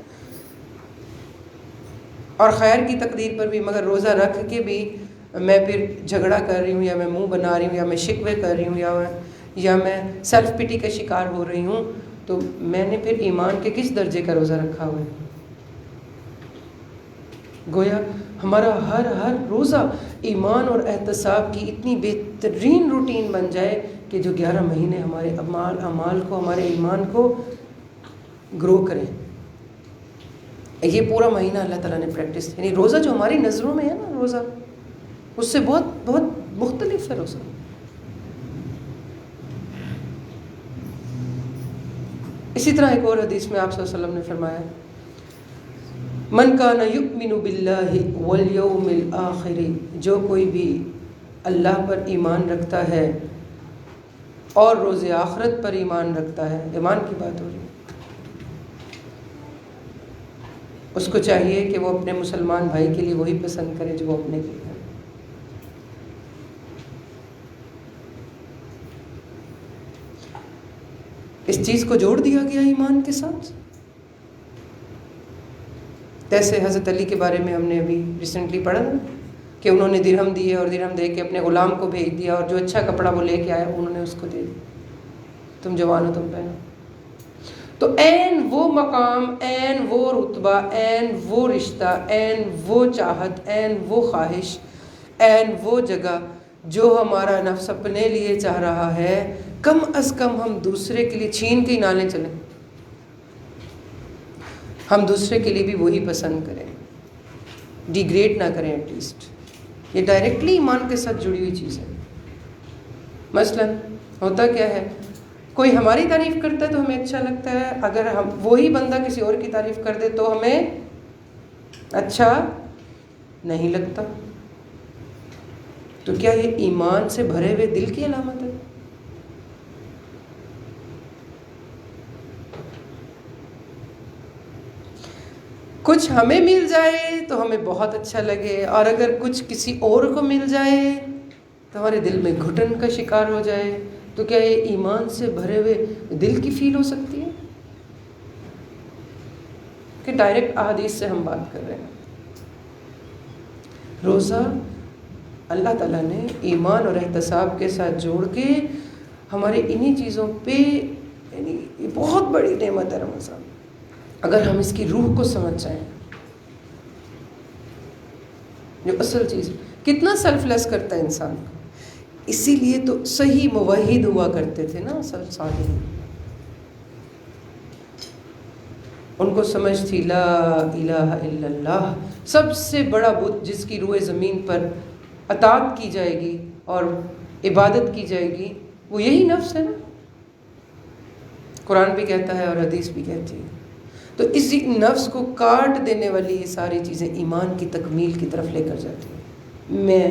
اور خیر کی تقدیر پر بھی، مگر روزہ رکھ کے بھی میں پھر جھگڑا کر رہی ہوں، یا میں منہ بنا رہی ہوں، یا میں شکوے کر رہی ہوں، یا میں سیلف پٹی کا شکار ہو رہی ہوں، تو میں نے پھر ایمان کے کس درجے کا روزہ رکھا ہوا ہے؟ گویا ہمارا ہر روزہ ایمان اور احتساب کی اتنی بہترین روٹین بن جائے کہ جو 11 مہینے ہمارے اعمال کو، ہمارے ایمان کو گرو کریں۔ یہ پورا مہینہ اللہ تعالیٰ نے پریکٹس، یعنی روزہ جو ہماری نظروں میں ہے نا، روزہ اس سے بہت بہت مختلف ہے روزہ۔ اسی طرح ایک اور حدیث میں آپ صلی اللہ علیہ وسلم نے فرمایا من کان یؤمن باللہ والیوم الآخر، جو کوئی بھی اللہ پر ایمان رکھتا ہے اور روز آخرت پر ایمان رکھتا ہے، ایمان کی بات ہو رہی ہے، اس کو چاہیے کہ وہ اپنے مسلمان بھائی کے لیے وہی پسند کرے جو وہ اپنے کے لیے۔ اس چیز کو جوڑ دیا گیا ایمان کے ساتھ۔ جیسے حضرت علی کے بارے میں ہم نے ابھی ریسنٹلی پڑھا نا کہ انہوں نے درہم دیے اور درہم دے کے اپنے غلام کو بھیج دیا، اور جو اچھا کپڑا وہ لے کے آیا انہوں نے اس کو دے دیا، تم جوان ہو تم پہنو۔ تو عین وہ مقام، عین وہ رتبہ، عین وہ رشتہ، عین وہ چاہت، عین وہ خواہش، عین وہ جگہ جو ہمارا نفس اپنے لیے چاہ رہا ہے، کم از کم ہم دوسرے کے لیے چھین کے ہی نہ لیں چلیں، ہم دوسرے کے لیے بھی وہی پسند کریں، ڈیگریڈ نہ کریں ایٹ لیسٹ۔ یہ ڈائریکٹلی ایمان کے ساتھ جڑی ہوئی چیز ہے۔ مثلا ہوتا کیا ہے، کوئی ہماری تعریف کرتا ہے تو ہمیں اچھا لگتا ہے، اگر ہم وہی بندہ کسی اور کی تعریف کر دے تو ہمیں اچھا نہیں لگتا۔ تو کیا یہ ایمان سے بھرے ہوئے دل کی علامت ہے؟ کچھ ہمیں مل جائے تو ہمیں بہت اچھا لگے، اور اگر کچھ کسی اور کو مل جائے تو ہمارے دل میں گھٹن کا شکار ہو جائے، تو کیا یہ ایمان سے بھرے ہوئے دل کی فیل ہو سکتی ہے؟ کہ ڈائریکٹ احادیث سے ہم بات کر رہے ہیں۔ روزہ اللہ تعالیٰ نے ایمان اور احتساب کے ساتھ جوڑ کے ہمارے انہی چیزوں پہ، یعنی یہ بہت بڑی نعمت ہے رمضان، اگر ہم اس کی روح کو سمجھ جائیں، جو اصل چیز کتنا سیلف لیس کرتا ہے انسان کو۔ اسی لیے تو صحیح موحد ہوا کرتے تھے نا صالحین، ان کو سمجھ تھی لا الہ الا اللہ، سب سے بڑا بت جس کی روح زمین پر اطاعت کی جائے گی اور عبادت کی جائے گی، وہ یہی نفس ہے نا۔ قرآن بھی کہتا ہے اور حدیث بھی کہتی ہے۔ تو اسی نفس کو کاٹ دینے والی یہ ساری چیزیں ایمان کی تکمیل کی طرف لے کر جاتی ہیں۔ میں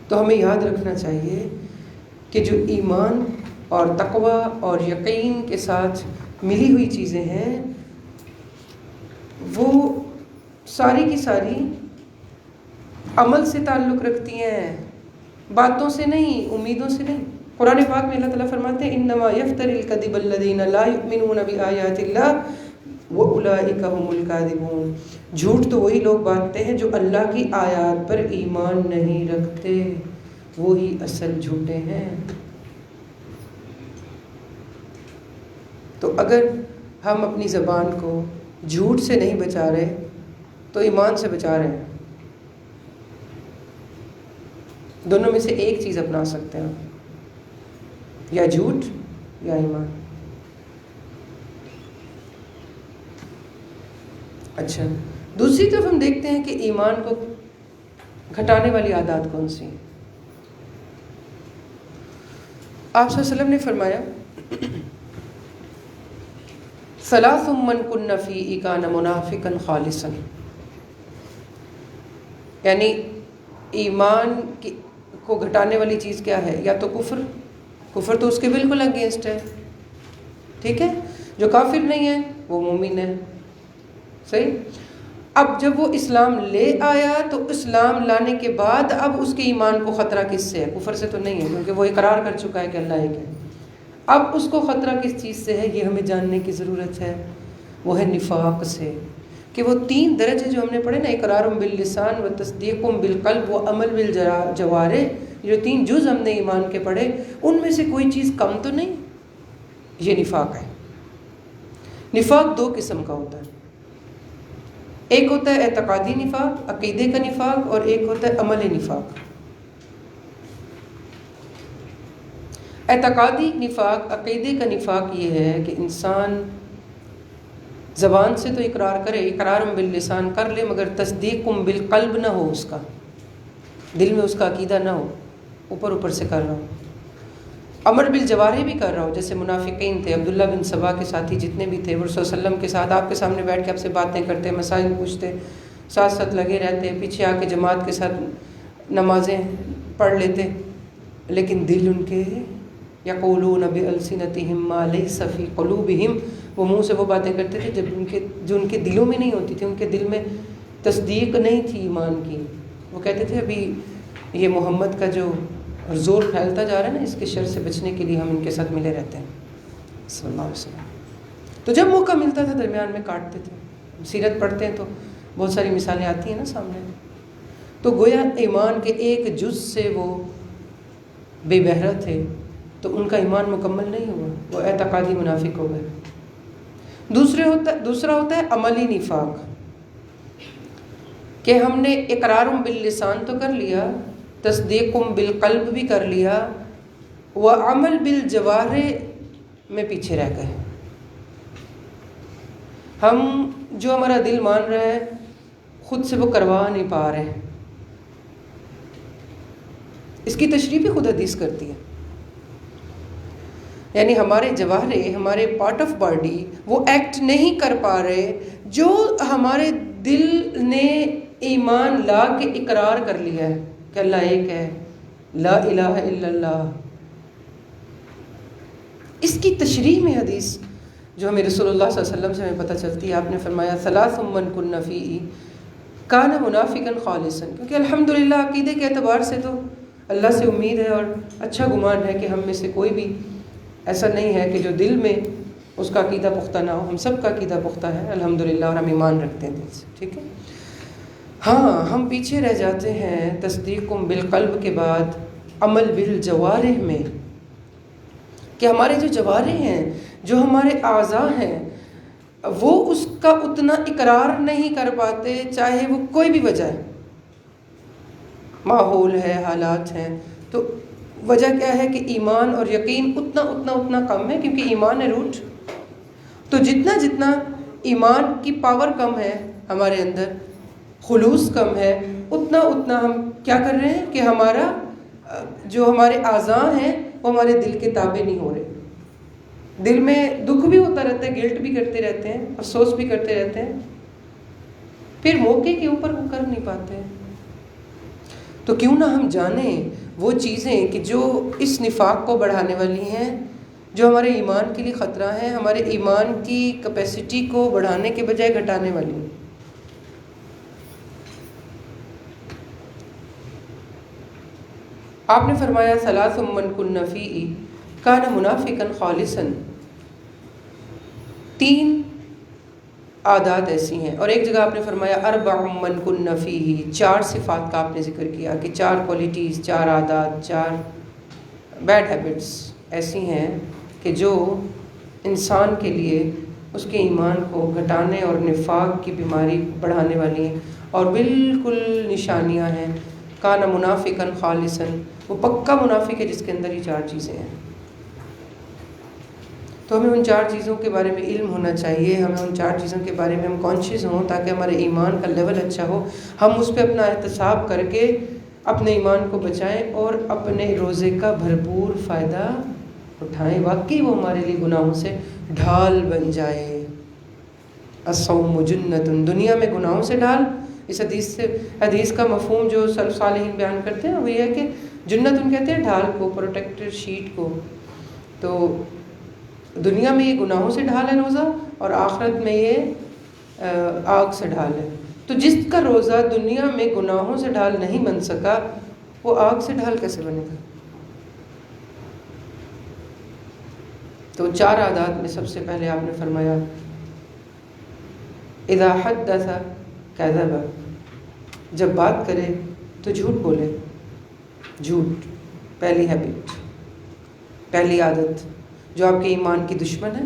تو ہمیں یاد رکھنا چاہیے کہ جو ایمان اور تقوی اور یقین کے ساتھ ملی ہوئی چیزیں ہیں، وہ ساری کی ساری عمل سے تعلق رکھتی ہیں، باتوں سے نہیں، امیدوں سے نہیں۔ قرآن پاک میں اللہ تعالیٰ فرماتے ہیں انما یفتری الکذب الذین لا یؤمنون بآیات اللہ واولئک هم الکاذبون، جھوٹ تو وہی لوگ باندھتے ہیں جو اللہ کی آیات پر ایمان نہیں رکھتے، وہی اصل جھوٹے ہیں۔ تو اگر ہم اپنی زبان کو جھوٹ سے نہیں بچا رہے تو ایمان سے بچا رہے ہیں۔ دونوں میں سے ایک چیز اپنا سکتے ہیں، یا جھوٹ یا ایمان۔ اچھا، دوسری طرف ہم دیکھتے ہیں کہ ایمان کو گھٹانے والی عادات کون سی ہیں۔ آپ صلی اللہ علیہ وسلم نے فرمایا ثلاث من کن فیہ کان منافقا خالصا، یعنی ایمان کو گھٹانے والی چیز کیا ہے؟ یا تو کفر تو اس کے بالکل اگینسٹ ہے، ٹھیک ہے، جو کافر نہیں ہے وہ مومن ہے، صحیح۔ اب جب وہ اسلام لے آیا تو اسلام لانے کے بعد اب اس کے ایمان کو خطرہ کس سے ہے؟ کفر سے تو نہیں ہے، کیونکہ وہ اقرار کر چکا ہے کہ اللہ ایک ہے۔ اب اس کو خطرہ کس چیز سے ہے؟ یہ ہمیں جاننے کی ضرورت ہے، وہ ہے نفاق سے، کہ وہ 3 درجے جو ہم نے پڑھے نا، اقرار باللسان و تصدیق بالقلب و عمل بالجوارح، جو 3 جز ہم نے ایمان کے پڑھے، ان میں سے کوئی چیز کم تو نہیں، یہ نفاق ہے۔ نفاق 2 قسم کا ہوتا ہے، ایک ہوتا ہے اعتقادی نفاق، عقیدے کا نفاق، اور ایک ہوتا ہے عمل نفاق۔ اعتقادی نفاق، عقیدے کا نفاق یہ ہے کہ انسان زبان سے تو اقرار کرے، اقرار باللسان کر لے، مگر تصدیق بالقلب نہ ہو اس کا، دل میں اس کا عقیدہ نہ ہو، اوپر اوپر سے کر رہا ہو، عمل بالجوارح بھی کر رہا ہو، جیسے منافقین تھے، عبداللہ بن سبا کے ساتھی جتنے بھی تھے، وہ رسول صلی اللہ علیہ وسلم کے ساتھ آپ کے سامنے بیٹھ کے آپ سے باتیں کرتے، مسائل پوچھتے، ساتھ ساتھ لگے رہتے، پیچھے آ کے جماعت کے ساتھ نمازیں پڑھ لیتے، لیکن دل ان کے یقولون بألسنتہم ما لیس فی قلوبہم، وہ منہ سے وہ باتیں کرتے تھے جو ان کے دلوں میں نہیں ہوتی تھی، ان کے دل میں تصدیق نہیں تھی ایمان کی. وہ کہتے تھے ابھی یہ محمد کا جو زور پھیلتا جا رہا ہے نا، اس کے شر سے بچنے کے لیے ہم ان کے ساتھ ملے رہتے ہیں صلی اللہ علیہ وسلم. تو جب موقع ملتا تھا درمیان میں کاٹتے تھے. سیرت پڑھتے ہیں تو بہت ساری مثالیں آتی ہیں نا سامنے. تو گویا ایمان کے ایک جز سے وہ بے بہرہ تھے، تو ان کا ایمان مکمل نہیں ہوا، وہ اعتقادی منافق ہو گئے. دوسرا ہوتا ہے عملی نفاق، کہ ہم نے اقرار باللسان تو کر لیا، تصدیق بالقلب بھی کر لیا، وعمل بالجوارح میں پیچھے رہ گئے. ہم جو ہمارا دل مان رہا ہے خود سے وہ کروا نہیں پا رہے. اس کی تشریح بھی خود حدیث کرتی ہے. یعنی ہمارے جوارح، ہمارے پارٹ آف باڈی وہ ایکٹ نہیں کر پا رہے جو ہمارے دل نے ایمان لا کے اقرار کر لیا ہے کہ اللہ ایک ہے، لا الہ الا اللہ. اس کی تشریح میں حدیث جو ہمیں رسول اللہ صلی اللہ علیہ وسلم سے ہمیں پتہ چلتی ہے، آپ نے فرمایا ثلاث من کن فیہ کان منافقا خالصا. کیونکہ الحمدللہ عقیدے کے اعتبار سے تو اللہ سے امید ہے اور اچھا گمان ہے کہ ہم میں سے کوئی بھی ایسا نہیں ہے کہ جو دل میں اس کا عقیدہ پختہ نہ ہو. ہم سب کا عقیدہ پختہ ہے الحمدللہ، اور ہم ایمان رکھتے ہیں دل سے. ٹھیک ہے. ہاں، ہم پیچھے رہ جاتے ہیں تصدیق بالقلب کے بعد عمل بالجوارح میں، کہ ہمارے جو جوارح ہیں، جو ہمارے اعضاء ہیں، وہ اس کا اتنا اقرار نہیں کر پاتے، چاہے وہ کوئی بھی وجہ ہے، ماحول ہے، حالات ہیں. تو وجہ کیا ہے کہ ایمان اور یقین اتنا کم ہے، کیونکہ ایمان ہے روٹ. تو جتنا ایمان کی پاور کم ہے ہمارے اندر، خلوص کم ہے، اتنا ہم کیا کر رہے ہیں کہ ہمارا جو ہمارے اعضاء ہیں وہ ہمارے دل کے تابع نہیں ہو رہے. دل میں دکھ بھی ہوتا رہتا ہے، گلٹ بھی کرتے رہتے ہیں، افسوس بھی کرتے رہتے ہیں، پھر موقع کے اوپر وہ کر نہیں پاتے. تو کیوں نہ ہم جانیں وہ چیزیں کہ جو اس نفاق کو بڑھانے والی ہیں، جو ہمارے ایمان کے لیے خطرہ ہیں، ہمارے ایمان کی کیپیسٹی کو بڑھانے کے بجائے گھٹانے والی ہیں. آپ نے فرمایا ثلاث من کن فیہ کان منافقا خالصا. 3 عادات ایسی ہیں. اور ایک جگہ آپ نے فرمایا اربع من کن فیہ، 4 صفات کا آپ نے ذکر کیا کہ 4 کوالٹیز، 4 عادات، 4 بیڈ ہیبٹس ایسی ہیں کہ جو انسان کے لیے اس کے ایمان کو گھٹانے اور نفاق کی بیماری بڑھانے والی ہیں، اور بالکل نشانیاں ہیں. کان منافقا خالصا، وہ پکا منافق ہے جس کے اندر یہ 4 چیزیں ہیں. تو ہمیں ان 4 چیزوں کے بارے میں علم ہونا چاہیے، ہمیں ان 4 چیزوں کے بارے میں ہم کانشیس ہوں، تاکہ ہمارے ایمان کا لیول اچھا ہو، ہم اس پہ اپنا احتساب کر کے اپنے ایمان کو بچائیں اور اپنے روزے کا بھرپور فائدہ اٹھائیں. واقعی وہ ہمارے لیے گناہوں سے ڈھال بن جائے. الصوم جنۃ، دنیا میں گناہوں سے ڈھال. اس حدیث کا مفہوم جو سلف صالحین بیان کرتے ہیں وہ یہ ہے کہ جنت ان کہتے ہیں ڈھال کو، پروٹیکٹر شیٹ کو. تو دنیا میں یہ گناہوں سے ڈھال ہے روزہ، اور آخرت میں یہ آگ سے ڈھال ہے. تو جس کا روزہ دنیا میں گناہوں سے ڈھال نہیں بن سکا، وہ آگ سے ڈھال کیسے بنے گا؟ تو 4 عادات میں سب سے پہلے آپ نے فرمایا اذا حدث کذب، جب بات کرے تو جھوٹ بولے. جھوٹ پہلی ہیبٹ، پہلی عادت جو آپ کے ایمان کی دشمن ہے،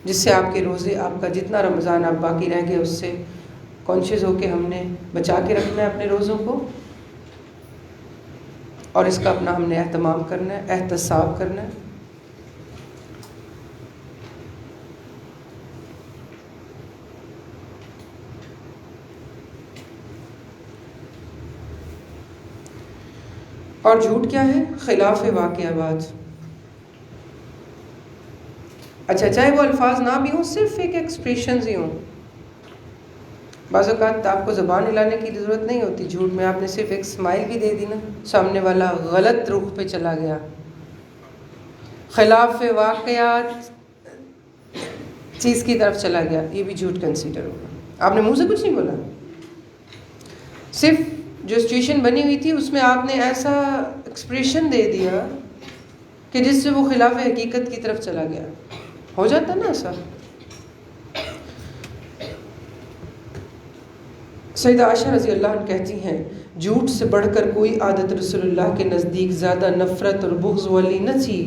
جس سے آپ کے روزے، آپ کا جتنا رمضان آپ باقی رہ گئے اس سے کانشیس ہو کے ہم نے بچا کے رکھنا ہے اپنے روزوں کو، اور اس کا اپنا ہم نے اہتمام کرنا ہے، احتساب کرنا ہے. اور جھوٹ کیا ہے؟ خلاف واقعہ بات. اچھا چاہے وہ الفاظ نہ بھی ہوں، صرف ایک ایکسپریشنز ہی ہوں. بعض اوقات آپ کو زبان ہلانے کی ضرورت نہیں ہوتی جھوٹ میں، آپ نے صرف ایک اسمائل بھی دے دی نا، سامنے والا غلط رخ پہ چلا گیا، خلاف واقعات چیز کی طرف چلا گیا، یہ بھی جھوٹ کنسیڈر ہوگا. آپ نے منہ سے کچھ نہیں بولا، صرف جو سچویشن بنی ہوئی تھی اس میں آپ نے ایسا ایکسپریشن دے دیا کہ جس سے وہ خلاف حقیقت کی طرف چلا گیا. ہو جاتا نا ایسا. سیدہ عائشہ رضی اللہ عنہ کہتی ہیں جھوٹ سے بڑھ کر کوئی عادت رسول اللہ کے نزدیک زیادہ نفرت اور بغض والی نہ تھی.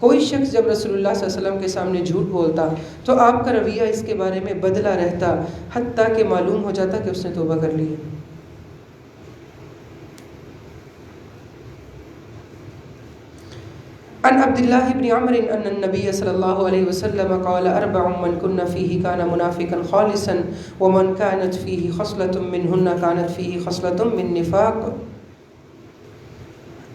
کوئی شخص جب رسول اللہ صلی اللہ علیہ وسلم کے سامنے جھوٹ بولتا تو آپ کا رویہ اس کے بارے میں بدلا رہتا، حتیٰ کہ معلوم ہو جاتا کہ اس نے توبہ کر لی ہے. عن عبد الله بن عمرو ان النبي صلى الله عليه وسلم قال اربع من كن فيه كان منافقا خالصا ومن كانت فيه خصلة منهن كانت فيه خصلة من نفاق.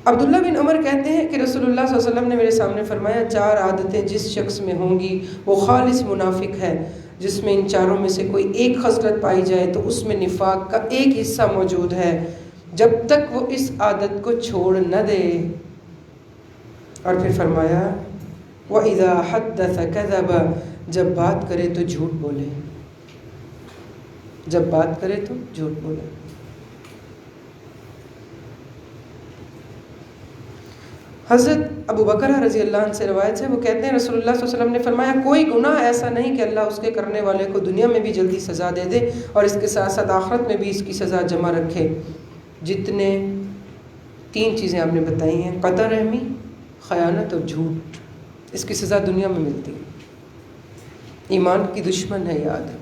عبداللہ بن عمر کہتے ہیں کہ رسول اللہ صلی اللہ علیہ وسلم نے میرے سامنے فرمایا 4 عادتیں جس شخص میں ہوں گی وہ خالص منافق ہے. جس میں ان چاروں میں سے کوئی ایک خصلت پائی جائے تو اس میں نفاق کا ایک حصہ موجود ہے جب تک وہ اس عادت کو چھوڑ نہ دے. اور پھر فرمایا وَإِذَا حَدَّثَ كَذَبَ، جب بات کرے تو جھوٹ بولے، جب بات کرے تو جھوٹ بولے. حضرت ابو بکر رضی اللہ عنہ سے روایت ہے، وہ کہتے ہیں رسول اللہ صلی اللہ علیہ وسلم نے فرمایا کوئی گناہ ایسا نہیں کہ اللہ اس کے کرنے والے کو دنیا میں بھی جلدی سزا دے دے اور اس کے ساتھ ساتھ آخرت میں بھی اس کی سزا جمع رکھے. جتنے 3 چیزیں آپ نے بتائی ہیں، قطع رحمی، خیانت اور جھوٹ، اس کی سزا دنیا میں ملتی ہے. ایمان کی دشمن ہے، یاد ہے.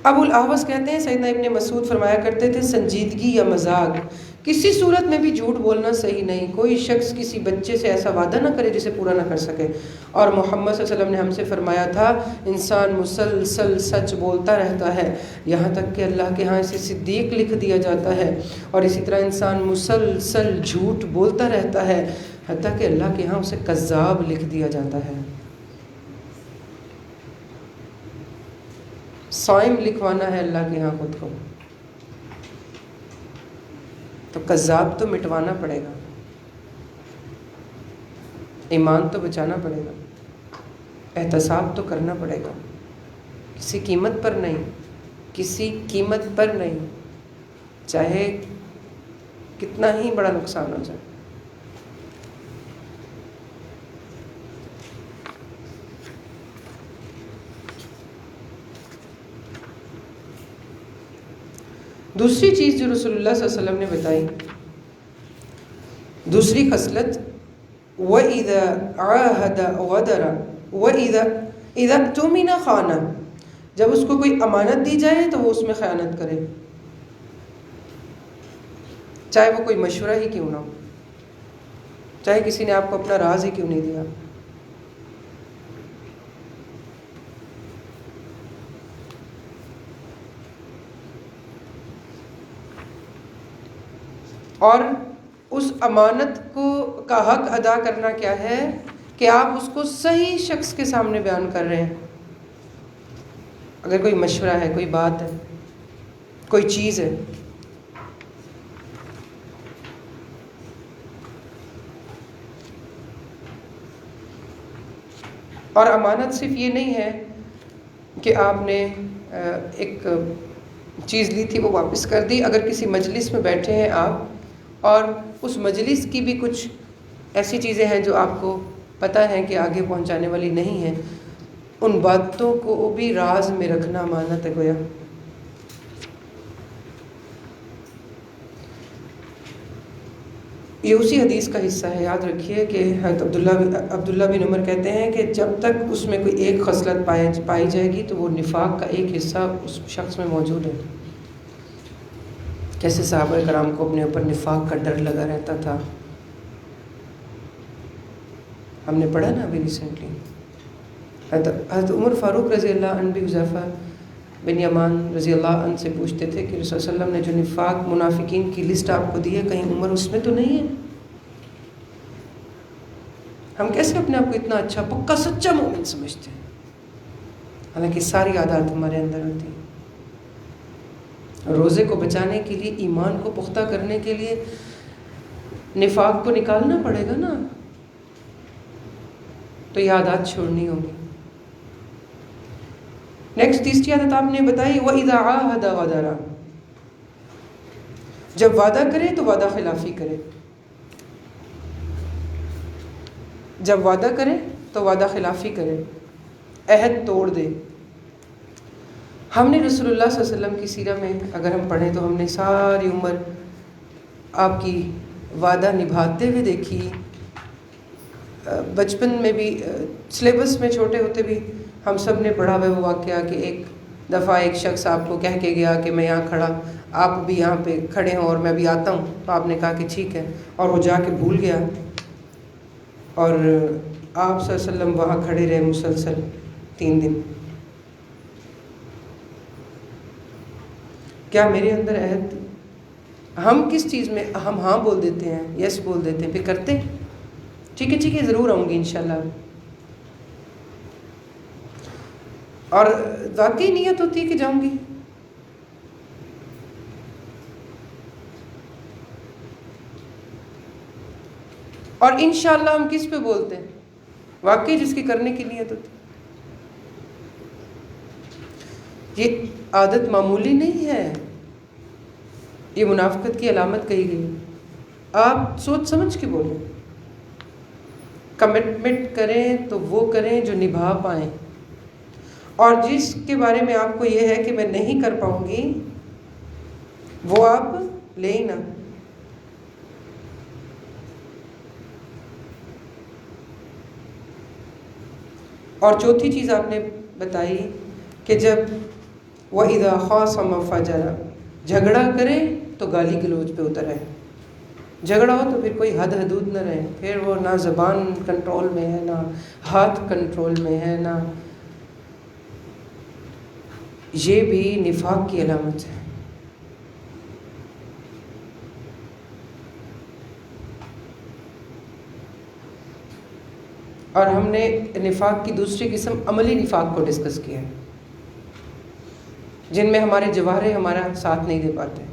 ابو الاحوص کہتے ہیں سیدنا ابن مسعود فرمایا کرتے تھے سنجیدگی یا مذاق کسی صورت میں بھی جھوٹ بولنا صحیح نہیں. کوئی شخص کسی بچے سے ایسا وعدہ نہ کرے جسے پورا نہ کر سکے. اور محمد صلی اللہ علیہ وسلم نے ہم سے فرمایا تھا انسان مسلسل سچ بولتا رہتا ہے یہاں تک کہ اللہ کے ہاں اسے صدیق لکھ دیا جاتا ہے، اور اسی طرح انسان مسلسل جھوٹ بولتا رہتا ہے حتیٰ کہ اللہ کے ہاں اسے کذاب لکھ دیا جاتا ہے. صائم لکھوانا ہے اللہ کے ہاں خود کو، تو کذاب تو مٹوانا پڑے گا، ایمان تو بچانا پڑے گا، احتساب تو کرنا پڑے گا. کسی قیمت پر نہیں، کسی قیمت پر نہیں، چاہے کتنا ہی بڑا نقصان ہو جائے. دوسری چیز جو رسول اللہ صلی اللہ علیہ وسلم نے بتائی، دوسری خصلت وَإِذَا عَاهَدَ غَدَرَ وَإِذَا اؤْتُمِنَ خَانَ، جب اس کو کوئی امانت دی جائے تو وہ اس میں خیانت کرے، چاہے وہ کوئی مشورہ ہی کیوں نہ ہو، چاہے کسی نے آپ کو اپنا راز ہی کیوں نہیں دیا. اور اس امانت کا حق ادا کرنا کیا ہے کہ آپ اس کو صحیح شخص کے سامنے بیان کر رہے ہیں. اگر کوئی مشورہ ہے، کوئی بات ہے، کوئی چیز ہے، اور امانت صرف یہ نہیں ہے کہ آپ نے ایک چیز لی تھی وہ واپس کر دی. اگر کسی مجلس میں بیٹھے ہیں آپ اور اس مجلس کی بھی کچھ ایسی چیزیں ہیں جو آپ کو پتہ ہے کہ آگے پہنچانے والی نہیں ہیں، ان باتوں کو بھی راز میں رکھنا امانت ہے گویا. یہ اسی حدیث کا حصہ ہے، یاد رکھیے کہ حضرت عبداللہ بن عمر کہتے ہیں کہ جب تک اس میں کوئی ایک خصلت پائی جائے گی تو وہ نفاق کا ایک حصہ اس شخص میں موجود ہے. کیسے صحابہ کرام کو اپنے اوپر نفاق کا ڈر لگا رہتا تھا. ہم نے پڑھا نا ابھی ریسنٹلی، حضرت عمر فاروق رضی اللہ عنہ بھی حذیفہ بن یمان رضی اللہ عنہ سے پوچھتے تھے کہ رسول صلی اللہ علیہ وسلم نے جو نفاق منافقین کی لسٹ آپ کو دی ہے کہیں عمر اس میں تو نہیں ہے؟ ہم کیسے اپنے آپ کو اتنا اچھا پکا سچا مومن سمجھتے ہیں، حالانکہ ساری عادات ہمارے اندر ہوتی ہیں۔ روزے کو بچانے کے لیے، ایمان کو پختہ کرنے کے لیے نفاق کو نکالنا پڑے گا نا، تو یہ عادات چھوڑنی ہوگی۔ نیکسٹ تیسری عادت آپ نے بتائی وَإِذَا عَاهَدَ غَدَرَ، جب وعدہ کرے تو وعدہ خلافی کرے، جب وعدہ کرے تو وعدہ خلافی کرے، عہد توڑ دے۔ ہم نے رسول اللہ صلی اللہ علیہ وسلم کی سیرہ میں اگر ہم پڑھیں تو ہم نے ساری عمر آپ کی وعدہ نبھاتے ہوئے دیکھی۔ بچپن میں بھی، سلیبس میں چھوٹے ہوتے بھی ہم سب نے پڑھا ہوا وہ واقعہ کہ ایک دفعہ ایک شخص آپ کو کہہ کے گیا کہ میں یہاں کھڑا، آپ بھی یہاں پہ کھڑے ہوں اور میں بھی آتا ہوں، تو آپ نے کہا کہ ٹھیک ہے، اور وہ جا کے بھول گیا، اور آپ صلی اللہ علیہ وسلم وہاں کھڑے رہے مسلسل 3 دن۔ کیا میرے اندر عہد؟ ہم کس چیز میں ہم ہاں بول دیتے ہیں، یس بول دیتے ہیں، پھر کرتے ہیں ٹھیک ہے ضرور آؤں گی انشاءاللہ، اور واقعی نیت ہوتی ہے کہ جاؤں گی۔ اور انشاءاللہ ہم کس پہ بولتے ہیں؟ واقعی جس کی کرنے کی نیت ہوتی۔ یہ عادت معمولی نہیں ہے، یہ منافقت کی علامت کہی گئی۔ آپ سوچ سمجھ کے بولیں، کمٹمنٹ کریں تو وہ کریں جو نبھا پائیں، اور جس کے بارے میں آپ کو یہ ہے کہ میں نہیں کر پاؤں گی وہ آپ لے ہی نہ۔ اور چوتھی چیز آپ نے بتائی کہ جب وَإِذَا خَاصَمَ فَجَرَ، جھگڑا کرے تو گالی گلوچ پہ اتر آئے۔ جھگڑا ہو تو پھر کوئی حد حدود نہ رہے، پھر وہ نہ زبان کنٹرول میں ہے، نہ ہاتھ کنٹرول میں ہے، نہ، یہ بھی نفاق کی علامت ہے۔ اور ہم نے نفاق کی دوسری قسم عملی نفاق کو ڈسکس کیا ہے، جن میں ہمارے جوارے ہمارا ساتھ نہیں دے پاتے،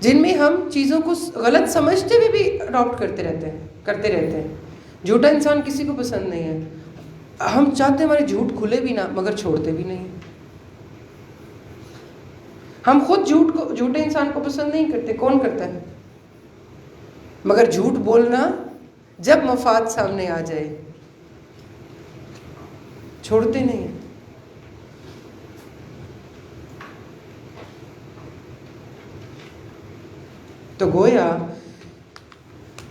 جن میں ہم چیزوں کو غلط سمجھتے ہوئے بھی اڈاپٹ کرتے رہتے ہیں۔ جھوٹا انسان کسی کو پسند نہیں ہے، ہم چاہتے ہیں ہمارے جھوٹ کھلے بھی نہ، مگر چھوڑتے بھی نہیں۔ ہم خود جھوٹے انسان کو پسند نہیں کرتے، کون کرتا ہے؟ مگر جھوٹ بولنا جب مفاد سامنے آ جائے چھوڑتے نہیں ہیں۔ تو گویا